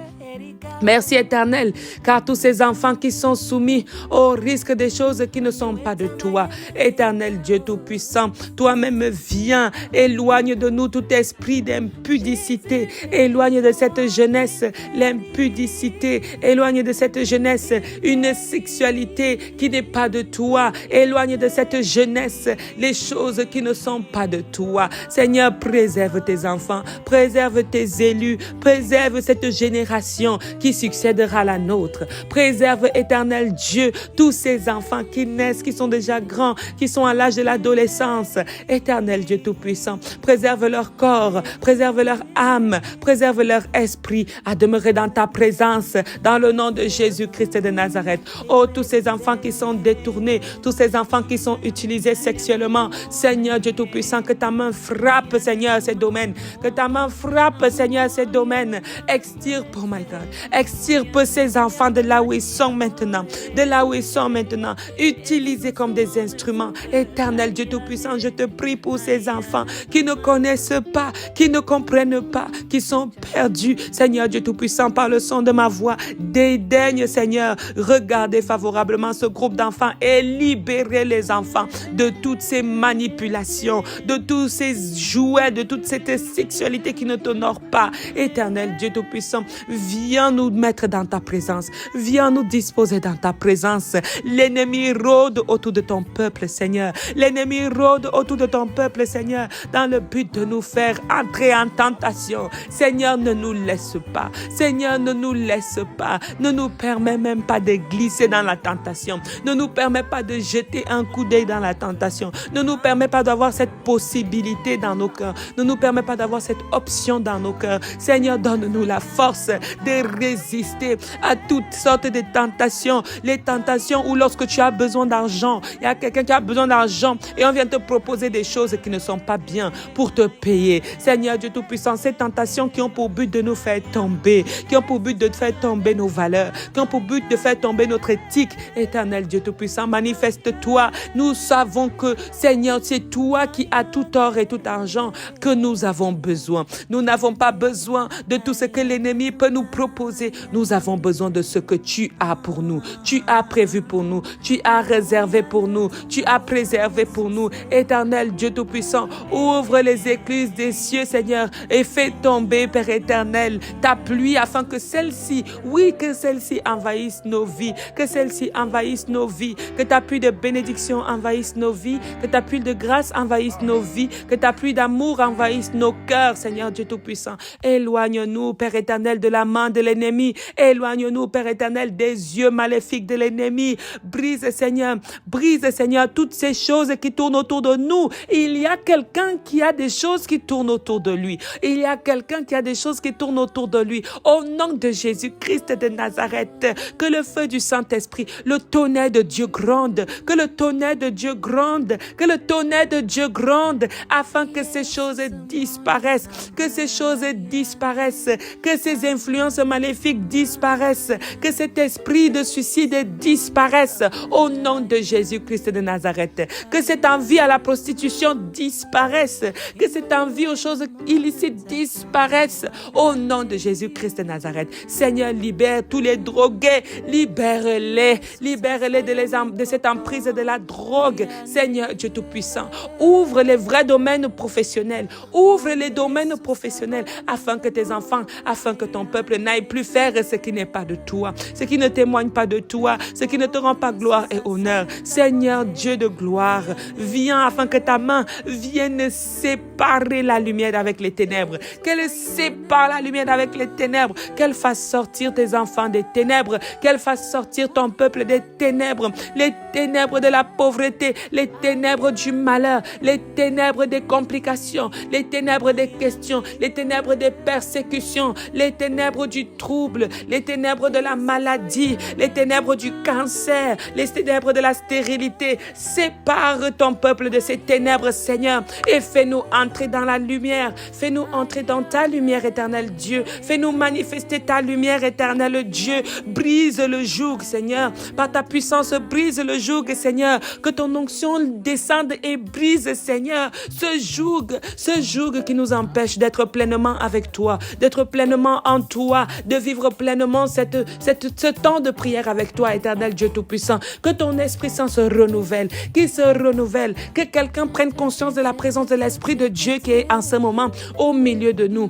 Speaker 1: Merci éternel, car tous ces enfants qui sont soumis au risque des choses qui ne sont pas de toi, éternel Dieu Tout-Puissant, toi-même viens, éloigne de nous tout esprit d'impudicité, éloigne de cette jeunesse l'impudicité, éloigne de cette jeunesse une sexualité qui n'est pas de toi, éloigne de cette jeunesse les choses qui ne sont pas de toi. Seigneur, préserve tes enfants, préserve tes élus, préserve cette génération qui succédera à la nôtre. Préserve, éternel Dieu, tous ces enfants qui naissent, qui sont déjà grands, qui sont à l'âge de l'adolescence. Éternel Dieu Tout-Puissant, préserve leur corps, préserve leur âme, préserve leur esprit à demeurer dans ta présence, dans le nom de Jésus-Christ de Nazareth. Oh, tous ces enfants qui sont détournés, tous ces enfants qui sont utilisés sexuellement, Seigneur Dieu Tout-Puissant, que ta main frappe, Seigneur, ces domaines, que ta main frappe, Seigneur, ces domaines. Extirpe, oh my God, Extirpe ces enfants de là où ils sont maintenant. De là où ils sont maintenant. Utilisés comme des instruments. Éternel Dieu Tout-Puissant, je te prie pour ces enfants qui ne connaissent pas, qui ne comprennent pas, qui sont perdus. Seigneur Dieu Tout-Puissant, par le son de ma voix, dédaigne, Seigneur, regardez favorablement ce groupe d'enfants et libérez les enfants de toutes ces manipulations, de tous ces jouets, de toute cette sexualité qui ne t'honore pas. Éternel Dieu Tout-Puissant, viens nous mettre dans ta présence, viens nous disposer dans ta présence. L'ennemi rôde autour de ton peuple, Seigneur. L'ennemi rôde autour de ton peuple, Seigneur, dans le but de nous faire entrer en tentation. Seigneur, ne nous laisse pas. Seigneur, ne nous laisse pas. Ne nous permets même pas de glisser dans la tentation. Ne nous permets pas de jeter un coup d'œil dans la tentation. Ne nous permets pas d'avoir cette possibilité dans nos cœurs. Ne nous permets pas d'avoir cette option dans nos cœurs. Seigneur, donne-nous la force de résister à toutes sortes de tentations. Les tentations où lorsque tu as besoin d'argent, il y a quelqu'un qui a besoin d'argent et on vient te proposer des choses qui ne sont pas bien pour te payer. Seigneur Dieu Tout-Puissant, ces tentations qui ont pour but de nous faire tomber, qui ont pour but de faire tomber nos valeurs, qui ont pour but de faire tomber notre éthique. Éternel Dieu Tout-Puissant, manifeste-toi. Nous savons que, Seigneur, c'est toi qui as tout or et tout argent que nous avons besoin. Nous n'avons pas besoin de tout ce que l'ennemi peut nous proposer. Nous avons besoin de ce que tu as pour nous. Tu as prévu pour nous. Tu as réservé pour nous. Tu as préservé pour nous. Éternel Dieu Tout-Puissant, ouvre les écluses des cieux, Seigneur, et fais tomber, Père éternel, ta pluie afin que celle-ci, oui, que celle-ci envahisse nos vies, que celle-ci envahisse nos vies, que ta pluie de bénédiction envahisse nos vies, que ta pluie de grâce envahisse nos vies, que ta pluie d'amour envahisse nos cœurs, Seigneur Dieu Tout-Puissant. Éloigne-nous, Père éternel, de la main de l'ennemi. Éloigne-nous, Père éternel, des yeux maléfiques de l'ennemi. Brise, Seigneur, toutes ces choses qui tournent autour de nous. Il y a quelqu'un qui a des choses qui tournent autour de lui. Il y a quelqu'un qui a des choses qui tournent autour de lui. Au nom de Jésus-Christ de Nazareth, que le feu du Saint-Esprit, le tonnerre de Dieu gronde, que le tonnerre de Dieu gronde, que le tonnerre de Dieu gronde, afin que ces choses disparaissent, que ces choses disparaissent, que ces influences maléfiques disparaissent, que cet esprit de suicide disparaisse, au nom de Jésus-Christ de Nazareth, que cette envie à la prostitution disparaisse, que cette envie aux choses illicites disparaisse, au nom de Jésus-Christ de Nazareth. Seigneur, libère tous les drogués, libère-les de cette emprise de la drogue. Seigneur Dieu Tout-Puissant, ouvre les vrais domaines professionnels, ouvre les domaines professionnels afin que tes enfants, afin que ton peuple n'aille plus faire ce qui n'est pas de toi, ce qui ne témoigne pas de toi, ce qui ne te rend pas gloire et honneur. Seigneur Dieu de gloire, viens afin que ta main vienne séparer la lumière avec les ténèbres, qu'elle sépare la lumière avec les ténèbres, qu'elle fasse sortir tes enfants des ténèbres, qu'elle fasse sortir ton peuple des ténèbres, les ténèbres de la pauvreté, les ténèbres du malheur, les ténèbres des complications, les ténèbres des questions, les ténèbres des persécutions, les ténèbres du trouble, les ténèbres de la maladie, les ténèbres du cancer, les ténèbres de la stérilité. Sépare ton peuple de ces ténèbres, Seigneur, et fais-nous entrer dans la lumière. Fais-nous entrer dans ta lumière, éternel Dieu. Fais-nous manifester ta lumière, éternel Dieu. Brise le joug, Seigneur. Par ta puissance, brise le joug, Seigneur. Que ton onction descende et brise, Seigneur, ce joug qui nous empêche d'être pleinement avec toi, d'être pleinement en toi, de vivre pleinement ce temps de prière avec toi, éternel Dieu Tout-Puissant. Que ton Esprit Saint se renouvelle, qu'il se renouvelle, que quelqu'un prenne conscience de la présence de l'Esprit de Dieu qui est en ce moment au milieu de nous.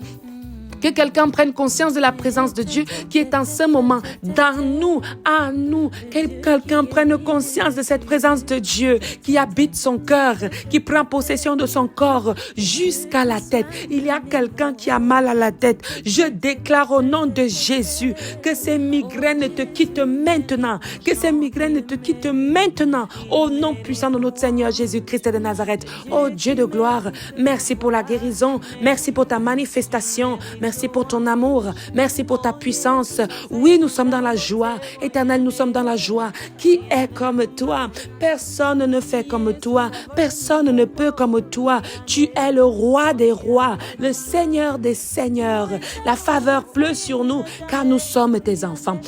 Speaker 1: Que quelqu'un prenne conscience de la présence de Dieu qui est en ce moment dans nous, en nous. Que quelqu'un prenne conscience de cette présence de Dieu qui habite son cœur, qui prend possession de son corps jusqu'à la tête. Il y a quelqu'un qui a mal à la tête. Je déclare au nom de Jésus que ces migraines te quittent maintenant. Que ces migraines te quittent maintenant. Au nom puissant de notre Seigneur Jésus-Christ de Nazareth. Oh Dieu de gloire, merci pour la guérison. Merci pour ta manifestation. Merci merci pour ton amour. Merci pour ta puissance. Oui, nous sommes dans la joie. Éternel, nous sommes dans la joie. Qui est comme toi? Personne ne fait comme toi. Personne ne peut comme toi. Tu es le roi des rois, le Seigneur des seigneurs. La faveur pleut sur nous car nous sommes tes enfants.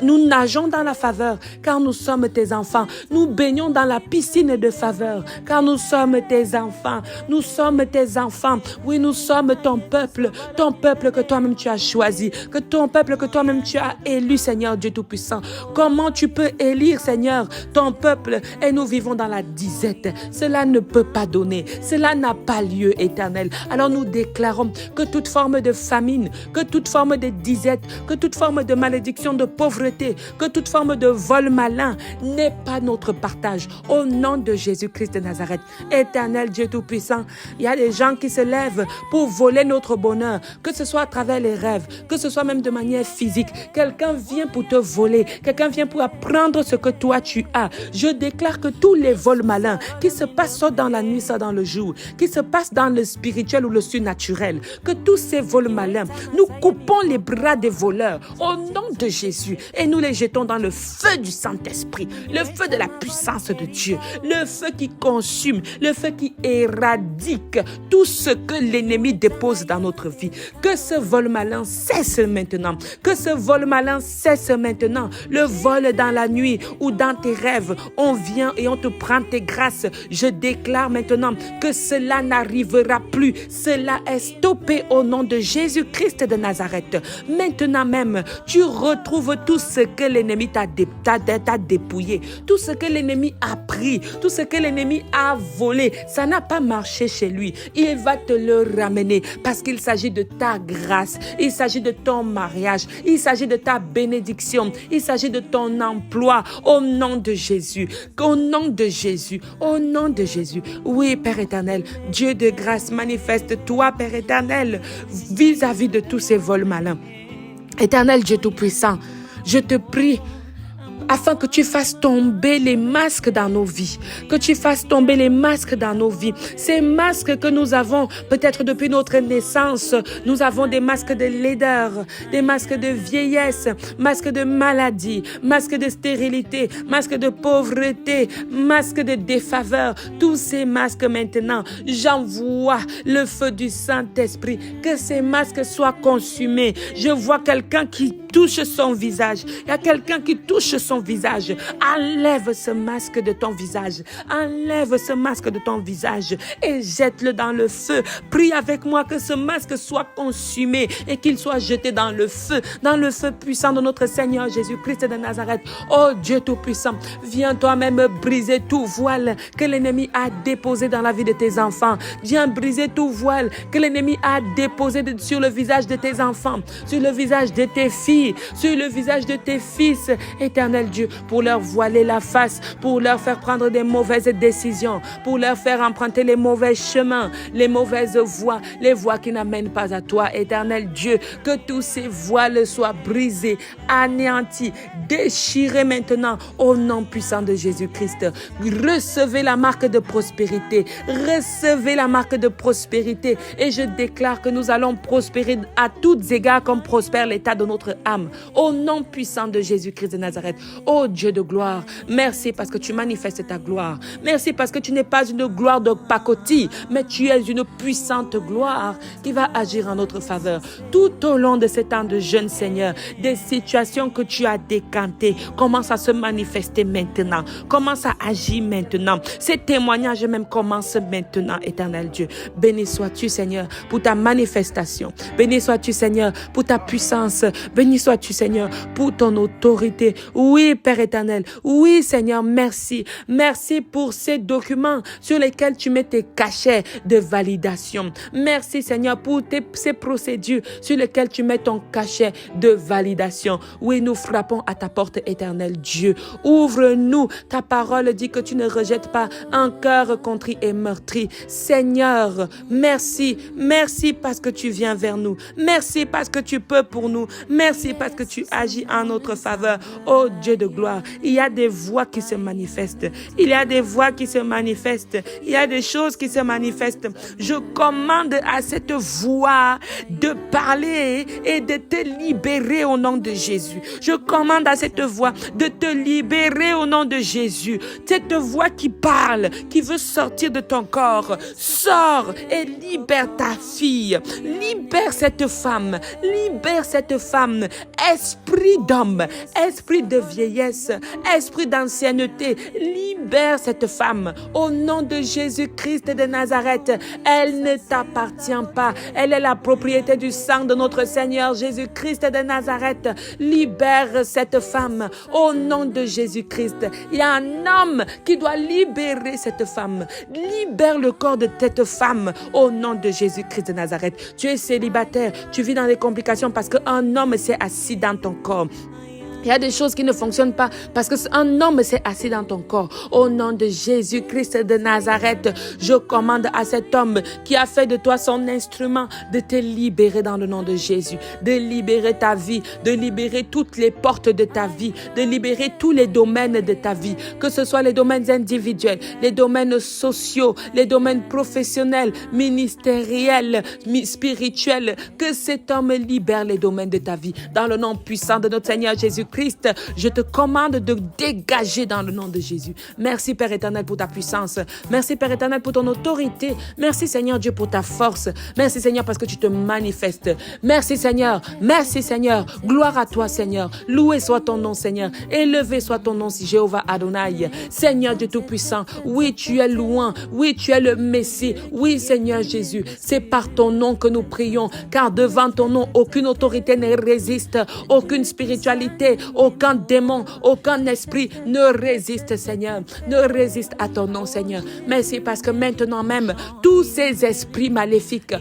Speaker 1: Nous nageons dans la faveur car nous sommes tes enfants. Nous baignons dans la piscine de faveur car nous sommes tes enfants. Nous sommes tes enfants. Oui, nous sommes ton peuple que toi-même tu as choisi, que ton peuple que toi-même tu as élu, Seigneur Dieu Tout-Puissant. Comment tu peux élire, Seigneur, ton peuple et nous vivons dans la disette? Cela ne peut pas donner. Cela n'a pas lieu, Éternel. Alors nous déclarons que toute forme de famine, que toute forme de disette, que toute forme de malédiction, de pauvreté, que toute forme de vol malin n'est pas notre partage. Au nom de Jésus-Christ de Nazareth, Éternel Dieu Tout-Puissant, il y a des gens qui se lèvent pour voler notre bonheur, que ce soit à travers les rêves, que ce soit même de manière physique. Quelqu'un vient pour te voler, quelqu'un vient pour apprendre ce que toi tu as. Je déclare que tous les vols malins qui se passent soit dans la nuit, soit dans le jour, qui se passent dans le spirituel ou le surnaturel, que tous ces vols malins, nous coupons les bras des voleurs au nom de Jésus et nous les jetons dans le feu du Saint-Esprit, le feu de la puissance de Dieu, le feu qui consume, le feu qui éradique tout ce que l'ennemi dépose dans notre vie. Que ce vol malin cesse maintenant, que ce vol malin cesse maintenant. Le vol dans la nuit ou dans tes rêves, on vient et on te prend tes grâces. Je déclare maintenant que cela n'arrivera plus. Cela est stoppé au nom de Jésus-Christ de Nazareth. Maintenant même, tu retrouves tout ce que l'ennemi t'a dépouillé, tout ce que l'ennemi a pris, tout ce que l'ennemi a volé. Ça n'a pas marché chez lui. Il va te le ramener parce qu'il s'agit de ta grâce, il s'agit de ton mariage, il s'agit de ta bénédiction, il s'agit de ton emploi au nom de Jésus, au nom de Jésus, au nom de Jésus. Oui, Père éternel, Dieu de grâce, manifeste-toi, Père éternel, vis-à-vis de tous ces vols malins. Éternel Dieu Tout-Puissant, je te prie afin que tu fasses tomber les masques dans nos vies, que tu fasses tomber les masques dans nos vies. Ces masques que nous avons peut-être depuis notre naissance, nous avons des masques de laideur, des masques de vieillesse, masques de maladie, masques de stérilité, masques de pauvreté, masques de défaveur. Tous ces masques maintenant, j'envoie le feu du Saint-Esprit, que ces masques soient consumés. Je vois quelqu'un qui touche son visage. Il y a quelqu'un qui touche son visage. Enlève ce masque de ton visage. Enlève ce masque de ton visage et jette-le dans le feu. Prie avec moi que ce masque soit consumé et qu'il soit jeté dans le feu puissant de notre Seigneur Jésus-Christ de Nazareth. Oh Dieu Tout-Puissant, viens toi-même briser tout voile que l'ennemi a déposé dans la vie de tes enfants. Viens briser tout voile que l'ennemi a déposé sur le visage de tes enfants, sur le visage de tes filles, sur le visage de tes fils, éternel Dieu, pour leur voiler la face, pour leur faire prendre des mauvaises décisions, pour leur faire emprunter les mauvais chemins, les mauvaises voies, les voies qui n'amènent pas à toi, éternel Dieu. Que tous ces voiles soient brisés, anéantis, déchirés maintenant au nom puissant de Jésus-Christ. Recevez la marque de prospérité, recevez la marque de prospérité et je déclare que nous allons prospérer à tous égards comme prospère l'état de notre âme. Au nom puissant de Jésus-Christ de Nazareth. Oh Dieu de gloire, merci parce que tu manifestes ta gloire. Merci parce que tu n'es pas une gloire de pacotille, mais tu es une puissante gloire qui va agir en notre faveur. Tout au long de ces temps de jeûne, Seigneur, des situations que tu as décantées commencent à se manifester maintenant. Commence à agir maintenant. Ces témoignages même commencent maintenant, éternel Dieu. Béni sois-tu, Seigneur, pour ta manifestation. Béni sois-tu, Seigneur, pour ta puissance. Béni sois-tu, Seigneur, pour ton autorité. Oui, Père éternel. Oui, Seigneur, merci. Merci pour ces documents sur lesquels tu mets tes cachets de validation. Merci, Seigneur, pour ces procédures sur lesquelles tu mets ton cachet de validation. Oui, nous frappons à ta porte, éternel Dieu. Ouvre-nous. Ta parole dit que tu ne rejettes pas un cœur contrit et meurtri. Seigneur, merci. Merci parce que tu viens vers nous. Merci parce que tu peux pour nous. Merci Merci parce que tu agis en notre faveur. Oh Dieu de gloire, il y a des voix qui se manifestent. Il y a des voix qui se manifestent. Il y a des choses qui se manifestent. Je commande à cette voix de parler et de te libérer au nom de Jésus. Je commande à cette voix de te libérer au nom de Jésus. Cette voix qui parle, qui veut sortir de ton corps, sors et libère ta fille. Libère cette femme. Libère cette femme. Esprit d'homme, esprit de vieillesse, esprit d'ancienneté, libère cette femme au nom de Jésus-Christ de Nazareth. Elle ne t'appartient pas. Elle est la propriété du sang de notre Seigneur Jésus-Christ de Nazareth. Libère cette femme au nom de Jésus-Christ. Il y a un homme qui doit libérer cette femme. Libère le corps de cette femme au nom de Jésus-Christ de Nazareth. Tu es célibataire, tu vis dans des complications parce qu'un homme s'est assis dans ton corps. Il y a des choses qui ne fonctionnent pas parce qu'un homme s'est assis dans ton corps. Au nom de Jésus-Christ de Nazareth, je commande à cet homme qui a fait de toi son instrument de te libérer dans le nom de Jésus, de libérer ta vie, de libérer toutes les portes de ta vie, de libérer tous les domaines de ta vie, que ce soit les domaines individuels, les domaines sociaux, les domaines professionnels, ministériels, spirituels, que cet homme libère les domaines de ta vie. Dans le nom puissant de notre Seigneur Jésus-Christ, je te commande de dégager dans le nom de Jésus. Merci Père éternel pour ta puissance. Merci Père éternel pour ton autorité. Merci Seigneur Dieu pour ta force. Merci Seigneur parce que tu te manifestes. Merci Seigneur. Merci Seigneur. Gloire à toi Seigneur. Loué soit ton nom Seigneur. Élevé soit ton nom Jéhovah Adonai. Seigneur Dieu Tout-Puissant. Oui, tu es louant. Oui, tu es le Messie. Oui Seigneur Jésus. C'est par ton nom que nous prions. Car devant ton nom, aucune autorité ne résiste. Aucune spiritualité, aucun démon, aucun esprit ne résiste, Seigneur. Ne résiste à ton nom, Seigneur. Merci parce que maintenant même, tous ces esprits maléfiques,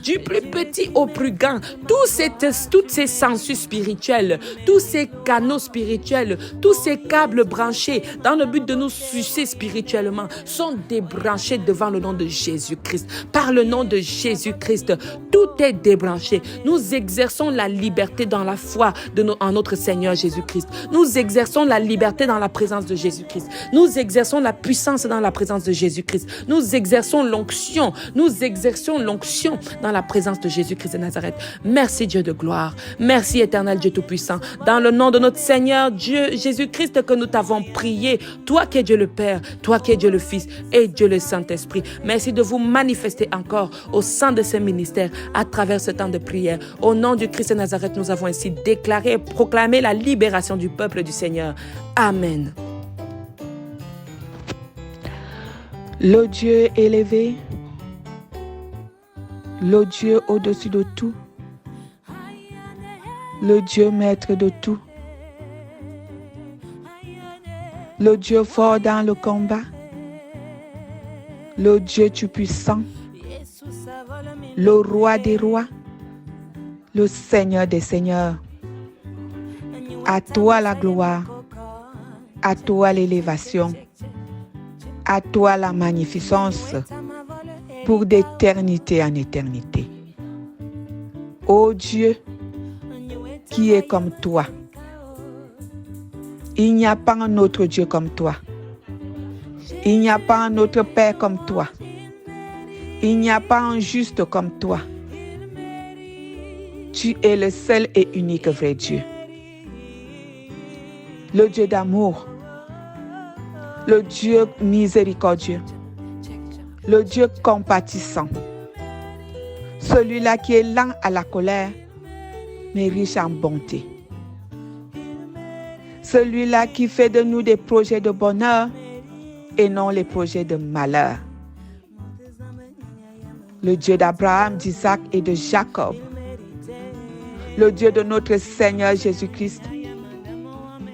Speaker 1: du plus petit au plus grand, toutes ces sangsues spirituelles, tous ces canaux spirituels, tous ces câbles branchés dans le but de nous sucer spirituellement, sont débranchés devant le nom de Jésus-Christ. Par le nom de Jésus-Christ, tout est débranché. Nous exerçons la liberté dans la foi en notre Seigneur Jésus-Christ. Nous exerçons la liberté dans la présence de Jésus-Christ. Nous exerçons la puissance dans la présence de Jésus-Christ. Nous exerçons l'onction. Nous exerçons l'onction dans la présence de Jésus-Christ de Nazareth. Merci Dieu de gloire. Merci éternel Dieu Tout-Puissant. Dans le nom de notre Seigneur Dieu Jésus-Christ que nous t'avons prié. Toi qui es Dieu le Père, toi qui es Dieu le Fils et Dieu le Saint-Esprit. Merci de vous manifester encore au sein de ce ministère à travers ce temps de prière. Au nom du Christ de Nazareth, nous avons ainsi déclaré et proclamé la libération du peuple du Seigneur. Amen.
Speaker 3: Le Dieu élevé, le Dieu au-dessus de tout, le Dieu maître de tout, le Dieu fort dans le combat, le Dieu tout-puissant, le roi des rois, le Seigneur des seigneurs. À toi la gloire, à toi l'élévation, à toi la magnificence, pour d'éternité en éternité. Ô Dieu, qui est comme toi. Il n'y a pas un autre Dieu comme toi. Il n'y a pas un autre Père comme toi. Il n'y a pas un juste comme toi. Tu es le seul et unique vrai Dieu. Le Dieu d'amour, le Dieu miséricordieux, le Dieu compatissant, celui-là qui est lent à la colère, mais riche en bonté. Celui-là qui fait de nous des projets de bonheur et non les projets de malheur. Le Dieu d'Abraham, d'Isaac et de Jacob. Le Dieu de notre Seigneur Jésus-Christ.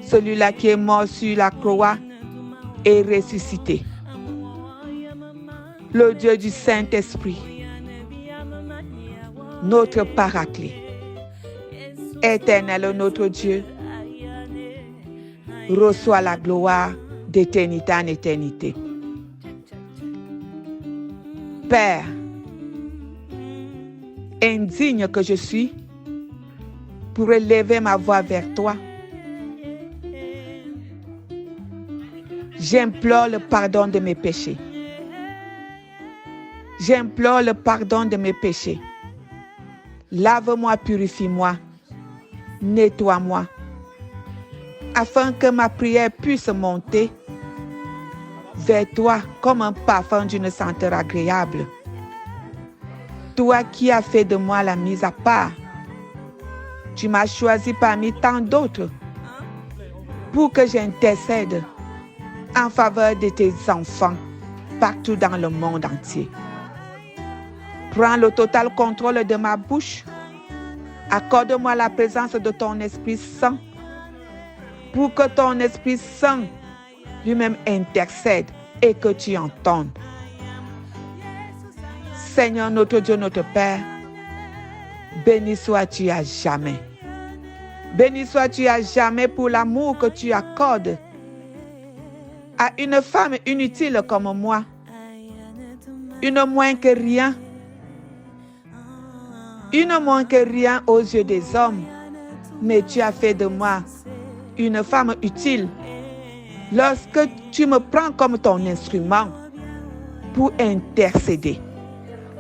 Speaker 3: Celui-là qui est mort sur la croix et ressuscité. Le Dieu du Saint-Esprit. Notre Paraclet. Éternel notre Dieu. Reçois la gloire d'éternité en éternité. Père, indigne que je suis, pour élever ma voix vers toi. J'implore le pardon de mes péchés. J'implore le pardon de mes péchés. Lave-moi, purifie-moi, nettoie-moi, afin que ma prière puisse monter vers toi comme un parfum d'une senteur agréable. Toi qui as fait de moi la mise à part, tu m'as choisi parmi tant d'autres pour que j'intercède en faveur de tes enfants partout dans le monde entier. Prends le total contrôle de ma bouche. Accorde-moi la présence de ton Esprit Saint pour que ton Esprit Saint lui-même intercède et que tu entendes. Seigneur notre Dieu, notre Père, béni sois-tu à jamais. Béni sois-tu à jamais pour l'amour que tu accordes à une femme inutile comme moi, une moins que rien, une moins que rien aux yeux des hommes, mais tu as fait de moi une femme utile lorsque tu me prends comme ton instrument pour intercéder,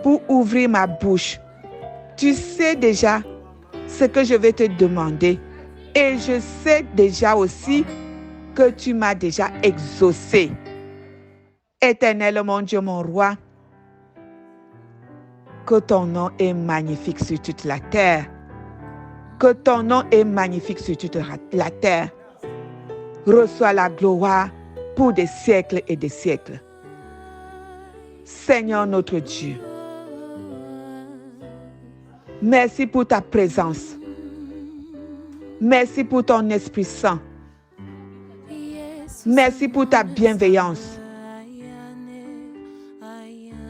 Speaker 3: pour ouvrir ma bouche. Tu sais déjà ce que je vais te demander et je sais déjà aussi que tu m'as déjà exaucé. Éternel, mon Dieu, mon roi, que ton nom est magnifique sur toute la terre. Que ton nom est magnifique sur toute la terre. Reçois la gloire pour des siècles et des siècles. Seigneur notre Dieu, merci pour ta présence. Merci pour ton Esprit Saint. Merci pour ta bienveillance.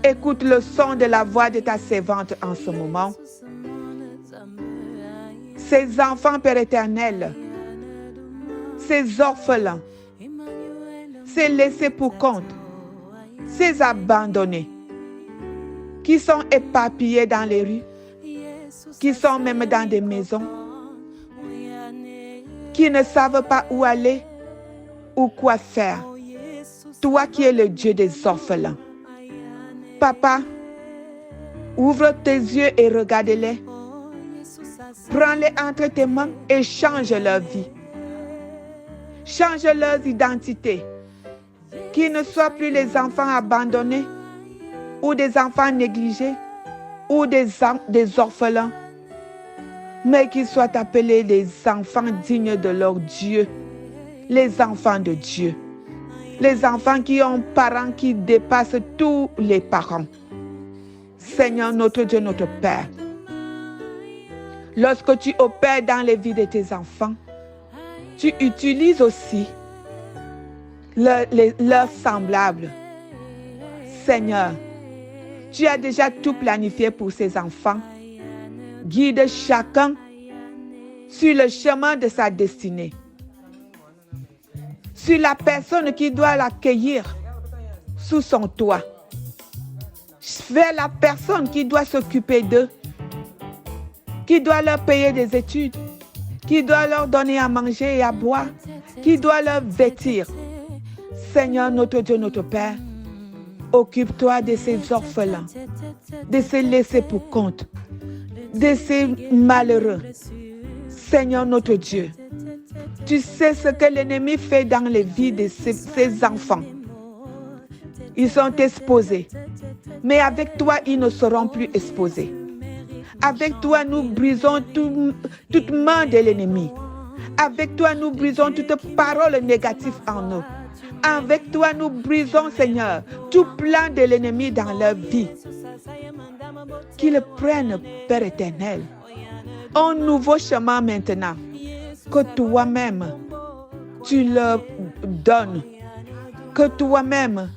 Speaker 3: Écoute le son de la voix de ta servante en ce moment. Ces enfants, Père éternel, ces orphelins, ces laissés pour compte, ces abandonnés, qui sont éparpillés dans les rues, qui sont même dans des maisons, qui ne savent pas où aller ou quoi faire. Toi qui es le Dieu des orphelins. Papa, ouvre tes yeux et regarde-les. Prends-les entre tes mains et change leur vie. Change leur identité. Qu'ils ne soient plus les enfants abandonnés ou des enfants négligés ou des orphelins, mais qu'ils soient appelés des enfants dignes de leur Dieu, les enfants de Dieu. Les enfants qui ont parents qui dépassent tous les parents. Seigneur notre Dieu, notre Père, lorsque tu opères dans les vies de tes enfants, tu utilises aussi leurs semblables. Seigneur, tu as déjà tout planifié pour ces enfants. Guide chacun sur le chemin de sa destinée. Sur la personne qui doit l'accueillir sous son toit. Vers la personne qui doit s'occuper d'eux, qui doit leur payer des études, qui doit leur donner à manger et à boire, qui doit leur vêtir. Seigneur notre Dieu, notre Père, occupe-toi de ces orphelins, de ces laissés pour compte, de ces malheureux. Seigneur notre Dieu, tu sais ce que l'ennemi fait dans les vies de ces enfants. Ils sont exposés, mais avec toi, ils ne seront plus exposés. Avec toi, nous brisons toute main de l'ennemi. Avec toi, nous brisons toute parole négative en eux. Avec toi, nous brisons, Seigneur, tout plan de l'ennemi dans leur vie. Qu'ils prennent, Père éternel, un nouveau chemin maintenant, que toi-même, tu leur donnes, que toi-même,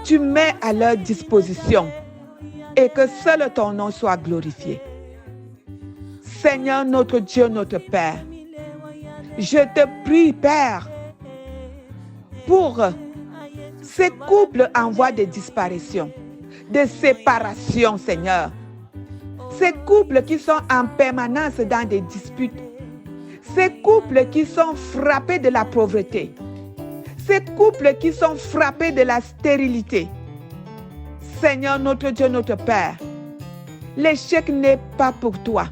Speaker 3: tu mets à leur disposition et que seul ton nom soit glorifié. Seigneur notre Dieu, notre Père, je te prie, Père, pour ces couples en voie de disparition, de séparation, Seigneur. Ces couples qui sont en permanence dans des disputes. Ces couples qui sont frappés de la pauvreté. Ces couples qui sont frappés de la stérilité. Seigneur notre Dieu, notre Père, l'échec n'est pas pour toi.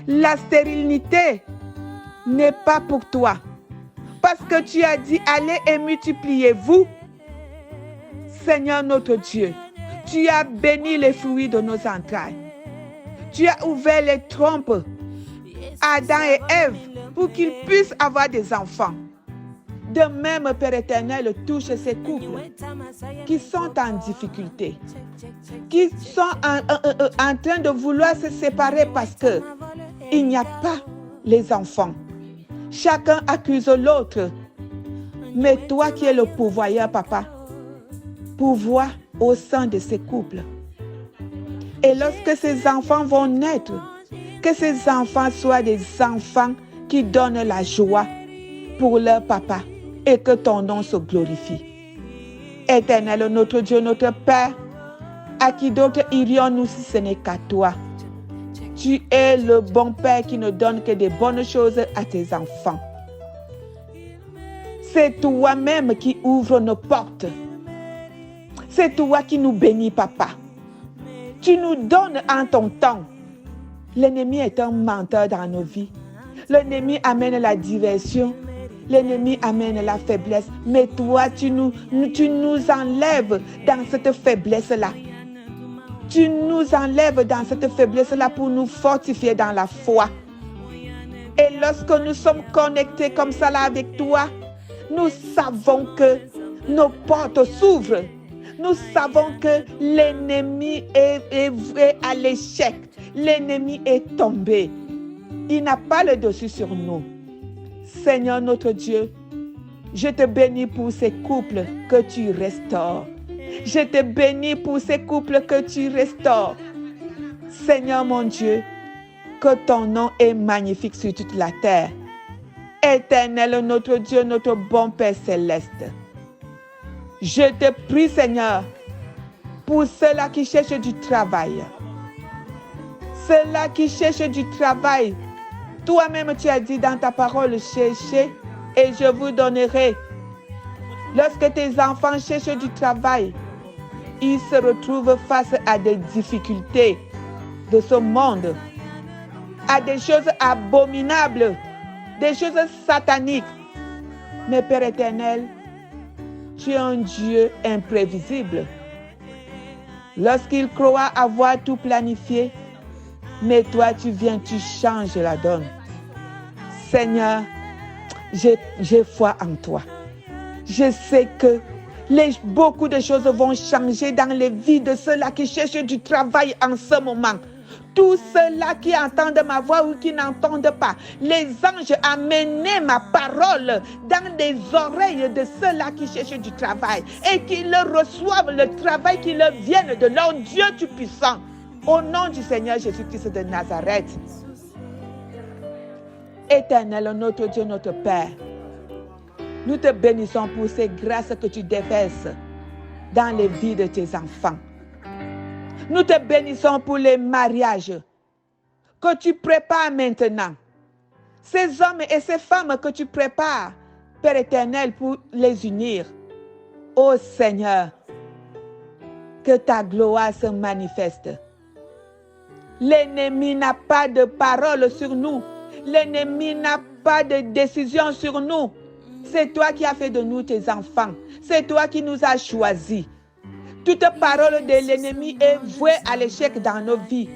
Speaker 3: La stérilité n'est pas pour toi. Parce que tu as dit, allez et multipliez-vous. Seigneur notre Dieu, tu as béni les fruits de nos entrailles. Tu as ouvert les trompes à Adam et Ève pour qu'ils puissent avoir des enfants. De même, Père éternel, touche ces couples qui sont en difficulté, qui sont en train de vouloir se séparer parce qu'il n'y a pas les enfants. Chacun accuse l'autre. Mais toi qui es le pourvoyeur, papa, pourvois au sein de ces couples. Et lorsque ces enfants vont naître, que ces enfants soient des enfants qui donnent la joie pour leur papa et que ton nom se glorifie. Éternel, notre Dieu, notre Père, à qui d'autre irions-nous si ce n'est qu'à toi? Tu es le bon Père qui ne donne que des bonnes choses à tes enfants. C'est toi-même qui ouvre nos portes. C'est toi qui nous bénis, papa. Tu nous donnes en ton temps. L'ennemi est un menteur dans nos vies. L'ennemi amène la diversion. L'ennemi amène la faiblesse. Mais toi, tu nous enlèves dans cette faiblesse-là. Tu nous enlèves dans cette faiblesse-là pour nous fortifier dans la foi. Et lorsque nous sommes connectés comme ça là avec toi, nous savons que nos portes s'ouvrent. Nous savons que l'ennemi est à l'échec. L'ennemi est tombé. Il n'a pas le dessus sur nous. Seigneur notre Dieu, je te bénis pour ces couples que tu restaures. Je te bénis pour ces couples que tu restaures. Seigneur mon Dieu, que ton nom est magnifique sur toute la terre. Éternel notre Dieu, notre bon Père céleste. Je te prie, Seigneur, pour ceux-là qui cherchent du travail. Ceux-là qui cherchent du travail. Toi-même, tu as dit dans ta parole, cherchez et je vous donnerai. Lorsque tes enfants cherchent du travail, ils se retrouvent face à des difficultés de ce monde, à des choses abominables, des choses sataniques. Mais Père éternel, tu es un Dieu imprévisible. Lorsqu'ils croient avoir tout planifié, mais toi tu viens, tu changes la donne. Seigneur, j'ai foi en toi. Je sais que beaucoup de choses vont changer dans les vies de ceux-là qui cherchent du travail en ce moment. Tous ceux-là qui entendent ma voix ou qui n'entendent pas, les anges amenaient ma parole dans les oreilles de ceux-là qui cherchent du travail et qui leur reçoivent le travail qui leur vient de leur Dieu Tout-Puissant. Au nom du Seigneur Jésus-Christ de Nazareth. Éternel, notre Dieu, notre Père, nous te bénissons pour ces grâces que tu déverses dans les vies de tes enfants. Nous te bénissons pour les mariages que tu prépares maintenant. Ces hommes et ces femmes que tu prépares, Père éternel, pour les unir. Ô Seigneur, que ta gloire se manifeste. L'ennemi n'a pas de parole sur nous. L'ennemi n'a pas de décision sur nous. C'est toi qui as fait de nous tes enfants. C'est toi qui nous as choisis. Toute parole de l'ennemi est vouée à l'échec dans nos vies.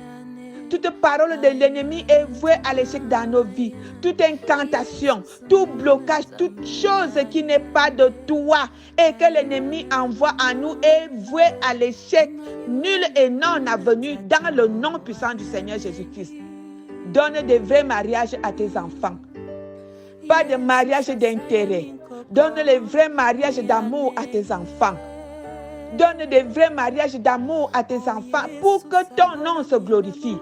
Speaker 3: Toute parole de l'ennemi est vouée à l'échec dans nos vies. Toute incantation, tout blocage, toute chose qui n'est pas de toi et que l'ennemi envoie à nous est vouée à l'échec. Nul et non avenu dans le nom puissant du Seigneur Jésus-Christ. Donne des vrais mariages à tes enfants. Pas de mariage d'intérêt. Donne les vrais mariages d'amour à tes enfants. Donne des vrais mariages d'amour à tes enfants pour que ton nom se glorifie.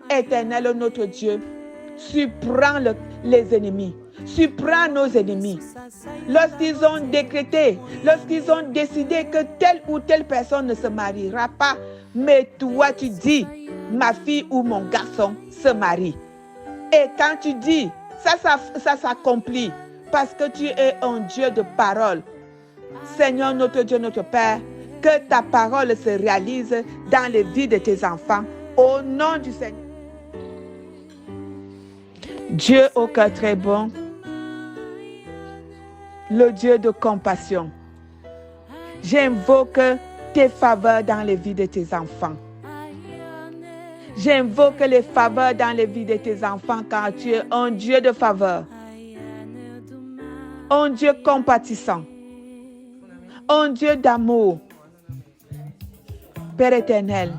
Speaker 3: Éternel notre Dieu, surprends les ennemis. Surprends nos ennemis. Lorsqu'ils ont décrété, lorsqu'ils ont décidé que telle ou telle personne ne se mariera pas, mais toi tu dis, ma fille ou mon garçon se marie. Et quand tu dis, ça s'accomplit parce que tu es un Dieu de parole. Seigneur, notre Dieu, notre Père, que ta parole se réalise dans les vies de tes enfants. Au nom du Seigneur. Dieu au cœur très bon, le Dieu de compassion. J'invoque tes faveurs dans les vies de tes enfants. J'invoque les faveurs dans les vies de tes enfants car tu es un Dieu de faveur. Un Dieu compatissant. Un Dieu d'amour. Père éternel,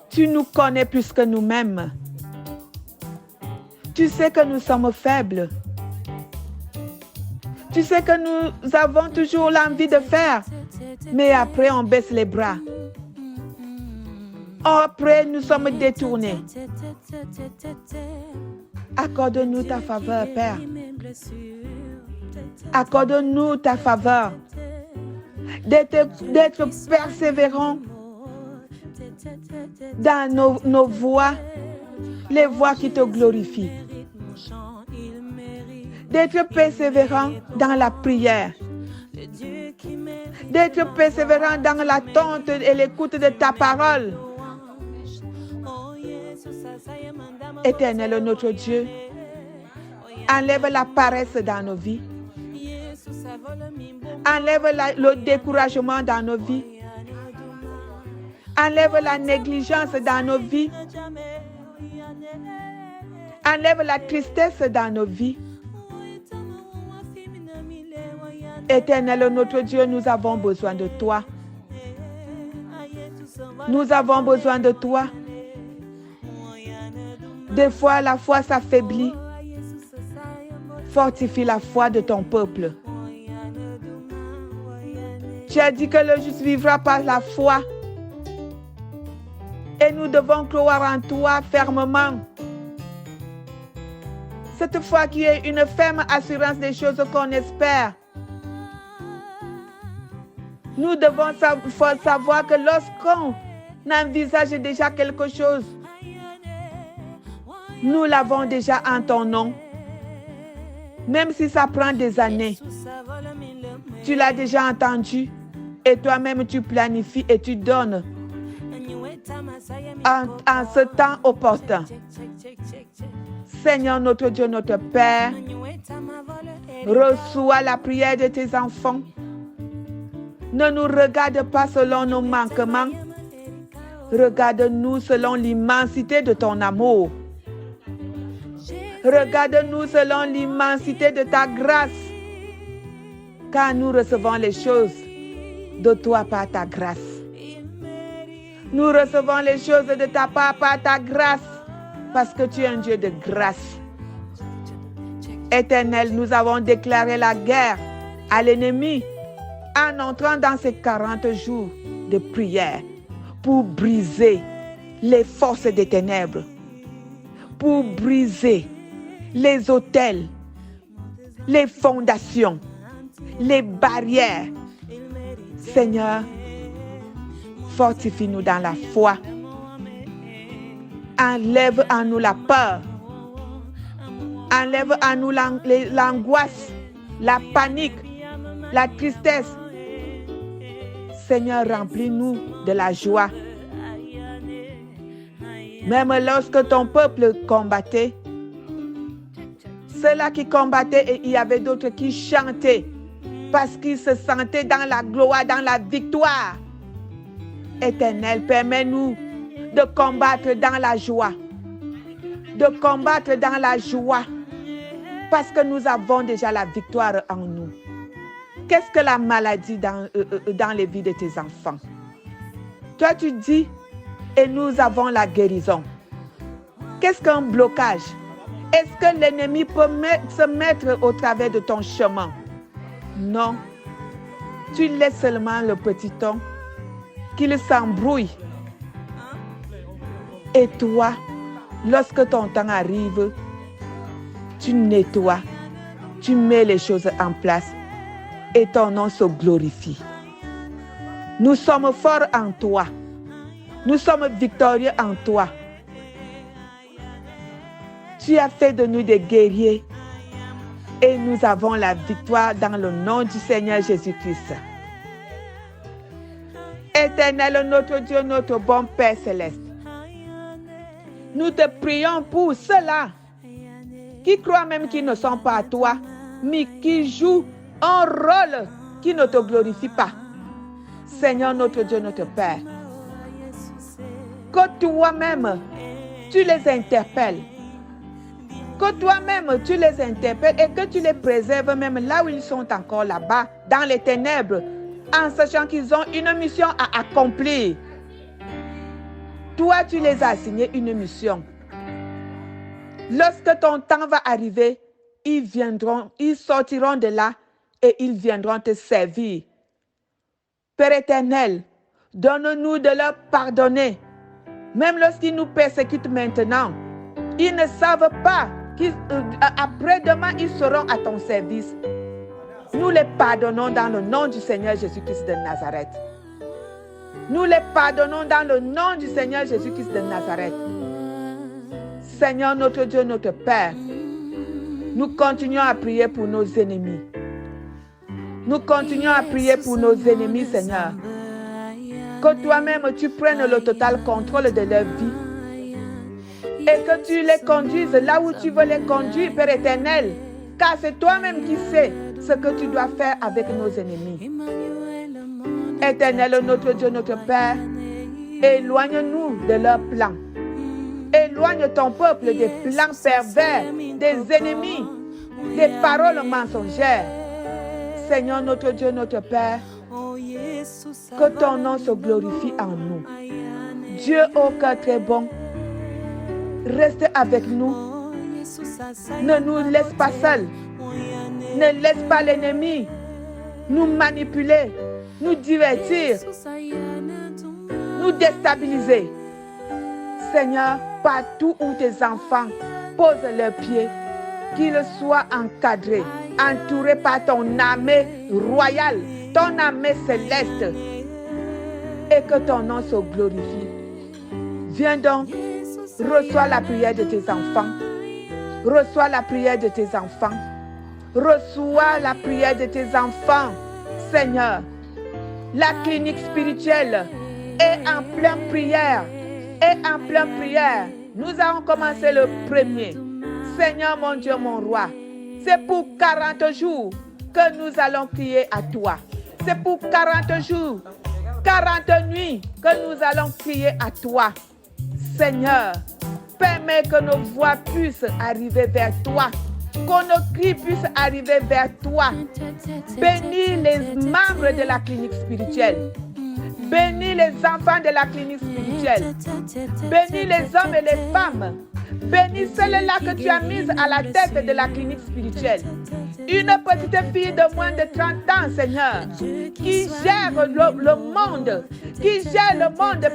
Speaker 3: tu nous connais plus que nous-mêmes. Tu sais que nous sommes faibles. Tu sais que nous avons toujours l'envie de faire, mais après on baisse les bras. Après nous sommes détournés. Accorde-nous ta faveur, Père. Accorde-nous ta faveur d'être persévérants dans nos voies, les voies qui te glorifient. D'être persévérant dans la prière. D'être persévérant dans l'attente et l'écoute de ta parole. Éternel, notre Dieu, enlève la paresse dans nos vies. Enlève le découragement dans nos vies. Enlève la négligence dans nos vies. Enlève la tristesse dans nos vies. Éternel, notre Dieu, nous avons besoin de toi. Nous avons besoin de toi. Des fois, la foi s'affaiblit. Fortifie la foi de ton peuple. Tu as dit que le juste vivra par la foi. Et nous devons croire en toi fermement. Cette foi qui est une ferme assurance des choses qu'on espère. Nous devons savoir que lorsqu'on envisage déjà quelque chose, nous l'avons déjà en ton nom. Même si ça prend des années, tu l'as déjà entendu et toi-même tu planifies et tu donnes en ce temps opportun. Seigneur, notre Dieu, notre Père, reçois la prière de tes enfants. Ne nous regarde pas selon nos manquements. Regarde-nous selon l'immensité de ton amour. Regarde-nous selon l'immensité de ta grâce. Car nous recevons les choses de toi par ta grâce. Nous recevons les choses de ta part par ta grâce. Parce que tu es un Dieu de grâce. Éternel, nous avons déclaré la guerre à l'ennemi en entrant dans ces 40 jours de prière pour briser les forces des ténèbres, pour briser les autels, les fondations, les barrières. Seigneur, fortifie-nous dans la foi. Enlève en nous la peur. Enlève en nous l'angoisse, la panique, la tristesse. Seigneur, remplis-nous de la joie. Même lorsque ton peuple combattait, ceux-là qui combattaient, et il y avait d'autres qui chantaient parce qu'ils se sentaient dans la gloire, dans la victoire. Éternel, permets-nous de combattre dans la joie. De combattre dans la joie. Parce que nous avons déjà la victoire en nous. Qu'est-ce que la maladie dans les vies de tes enfants? Toi, tu dis, et nous avons la guérison. Qu'est-ce qu'un blocage? Est-ce que l'ennemi peut se mettre au travers de ton chemin? Non. Tu laisses seulement le petit temps qu'il s'embrouille. Et toi, lorsque ton temps arrive, tu nettoies, tu mets les choses en place et ton nom se glorifie. Nous sommes forts en toi. Nous sommes victorieux en toi. Tu as fait de nous des guerriers et nous avons la victoire dans le nom du Seigneur Jésus-Christ. Éternel, notre Dieu, notre bon Père céleste, nous te prions pour ceux-là qui croient même qu'ils ne sont pas à toi, mais qui jouent un rôle qui ne te glorifie pas. Seigneur, notre Dieu, notre Père, que toi-même, tu les interpelles. Que toi-même, tu les interpelles et que tu les préserves même là où ils sont encore là-bas, dans les ténèbres, en sachant qu'ils ont une mission à accomplir. Toi, tu les as assigné une mission. Lorsque ton temps va arriver, ils sortiront de là et ils viendront te servir. Père éternel, donne-nous de leur pardonner. Même lorsqu'ils nous persécutent maintenant, ils ne savent pas qu'après-demain, ils seront à ton service. Nous les pardonnons dans le nom du Seigneur Jésus-Christ de Nazareth. Nous les pardonnons dans le nom du Seigneur Jésus-Christ de Nazareth. Seigneur, notre Dieu, notre Père, nous continuons à prier pour nos ennemis. Nous continuons à prier pour nos ennemis, Seigneur. Que toi-même, tu prennes le total contrôle de leur vie. Et que tu les conduises là où tu veux les conduire, Père éternel. Car c'est toi-même qui sais ce que tu dois faire avec nos ennemis. Éternel, notre Dieu, notre Père, éloigne-nous de leurs plans. Éloigne ton peuple des plans pervers, des ennemis, des paroles mensongères. Seigneur, notre Dieu, notre Père, que ton nom se glorifie en nous. Dieu au cœur très bon, reste avec nous. Ne nous laisse pas seuls. Ne laisse pas l'ennemi nous manipuler, nous divertir, nous déstabiliser. Seigneur, partout où tes enfants posent leurs pieds, qu'ils soient encadrés, entourés par ton armée royale, ton armée céleste, et que ton nom se glorifie. Viens donc, reçois la prière de tes enfants. Reçois la prière de tes enfants. Reçois la prière de tes enfants, Seigneur. La clinique spirituelle est en pleine prière. Nous avons commencé le 1er. Seigneur, mon Dieu, mon roi, c'est pour 40 jours que nous allons crier à toi. C'est pour 40 jours, 40 nuits que nous allons crier à toi. Seigneur, permets que nos voix puissent arriver vers toi. Que nos cris puissent arriver vers toi. Bénis les membres de la clinique spirituelle. Bénis les enfants de la clinique spirituelle. Bénis les hommes et les femmes. Bénis celle-là que tu as mise à la tête de la clinique spirituelle. Une petite fille de moins de 30 ans, Seigneur, qui gère le monde,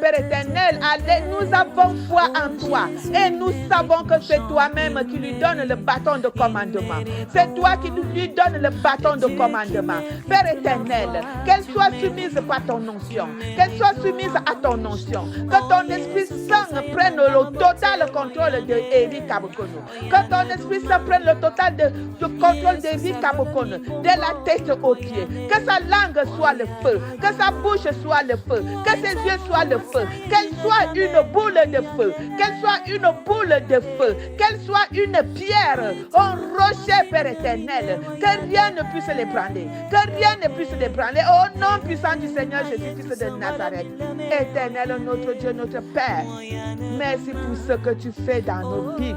Speaker 3: Père éternel. Allez, nous avons foi en toi et nous savons que c'est toi-même qui lui donne le bâton de commandement. C'est toi qui lui donne le bâton de commandement. Père éternel, qu'elle soit soumise par ton onction, qu'elle soit soumise à ton onction, que ton Esprit Saint prenne le total contrôle de Eric Kabokono, que ton Esprit Saint prenne le total de contrôle d'Eric Kabokono, de la tête aux pieds, que sa langue soit le feu, que sa bouche soit le feu, que ses yeux soient le feu, qu'elle soit une boule de feu, qu'elle soit une boule de feu, qu'elle soit une pierre, un rocher, Père éternel, que rien ne puisse l'ébranler, que rien ne puisse l'ébranler, au nom puissant du Seigneur Jésus-Christ de Nazareth. Éternel, notre Dieu, notre Père, merci pour ce que tu fais dans nos vies.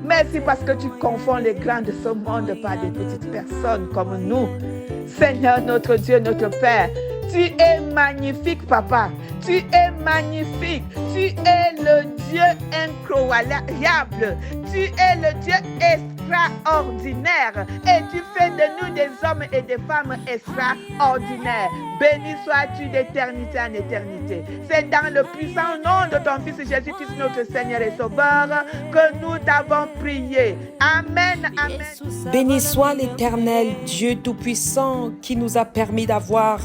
Speaker 3: Merci parce que tu confonds les grands de ce monde par des petites personnes comme nous. Seigneur, notre Dieu, notre Père, tu es magnifique, Papa. Tu es magnifique. Tu es le Dieu incroyable. Tu es le Dieu extraordinaire. Et tu fais de nous des hommes et des femmes extraordinaires. Béni sois-tu d'éternité en éternité. C'est dans le puissant nom de ton Fils Jésus-Christ, notre Seigneur et Sauveur, que nous t'avons prié. Amen, amen.
Speaker 1: Béni soit l'Éternel, Dieu Tout-Puissant, qui nous a permis d'avoir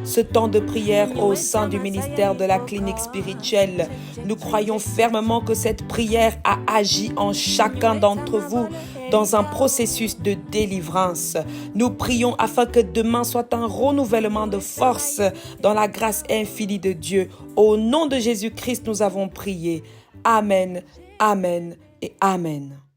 Speaker 1: ce temps de prière au sein du ministère de la clinique spirituelle. Nous croyons fermement que cette prière a agi en chacun d'entre vous dans un processus de délivrance. Nous prions afin que demain soit un renouvellement de force dans la grâce infinie de Dieu. Au nom de Jésus-Christ, nous avons prié. Amen, amen et amen.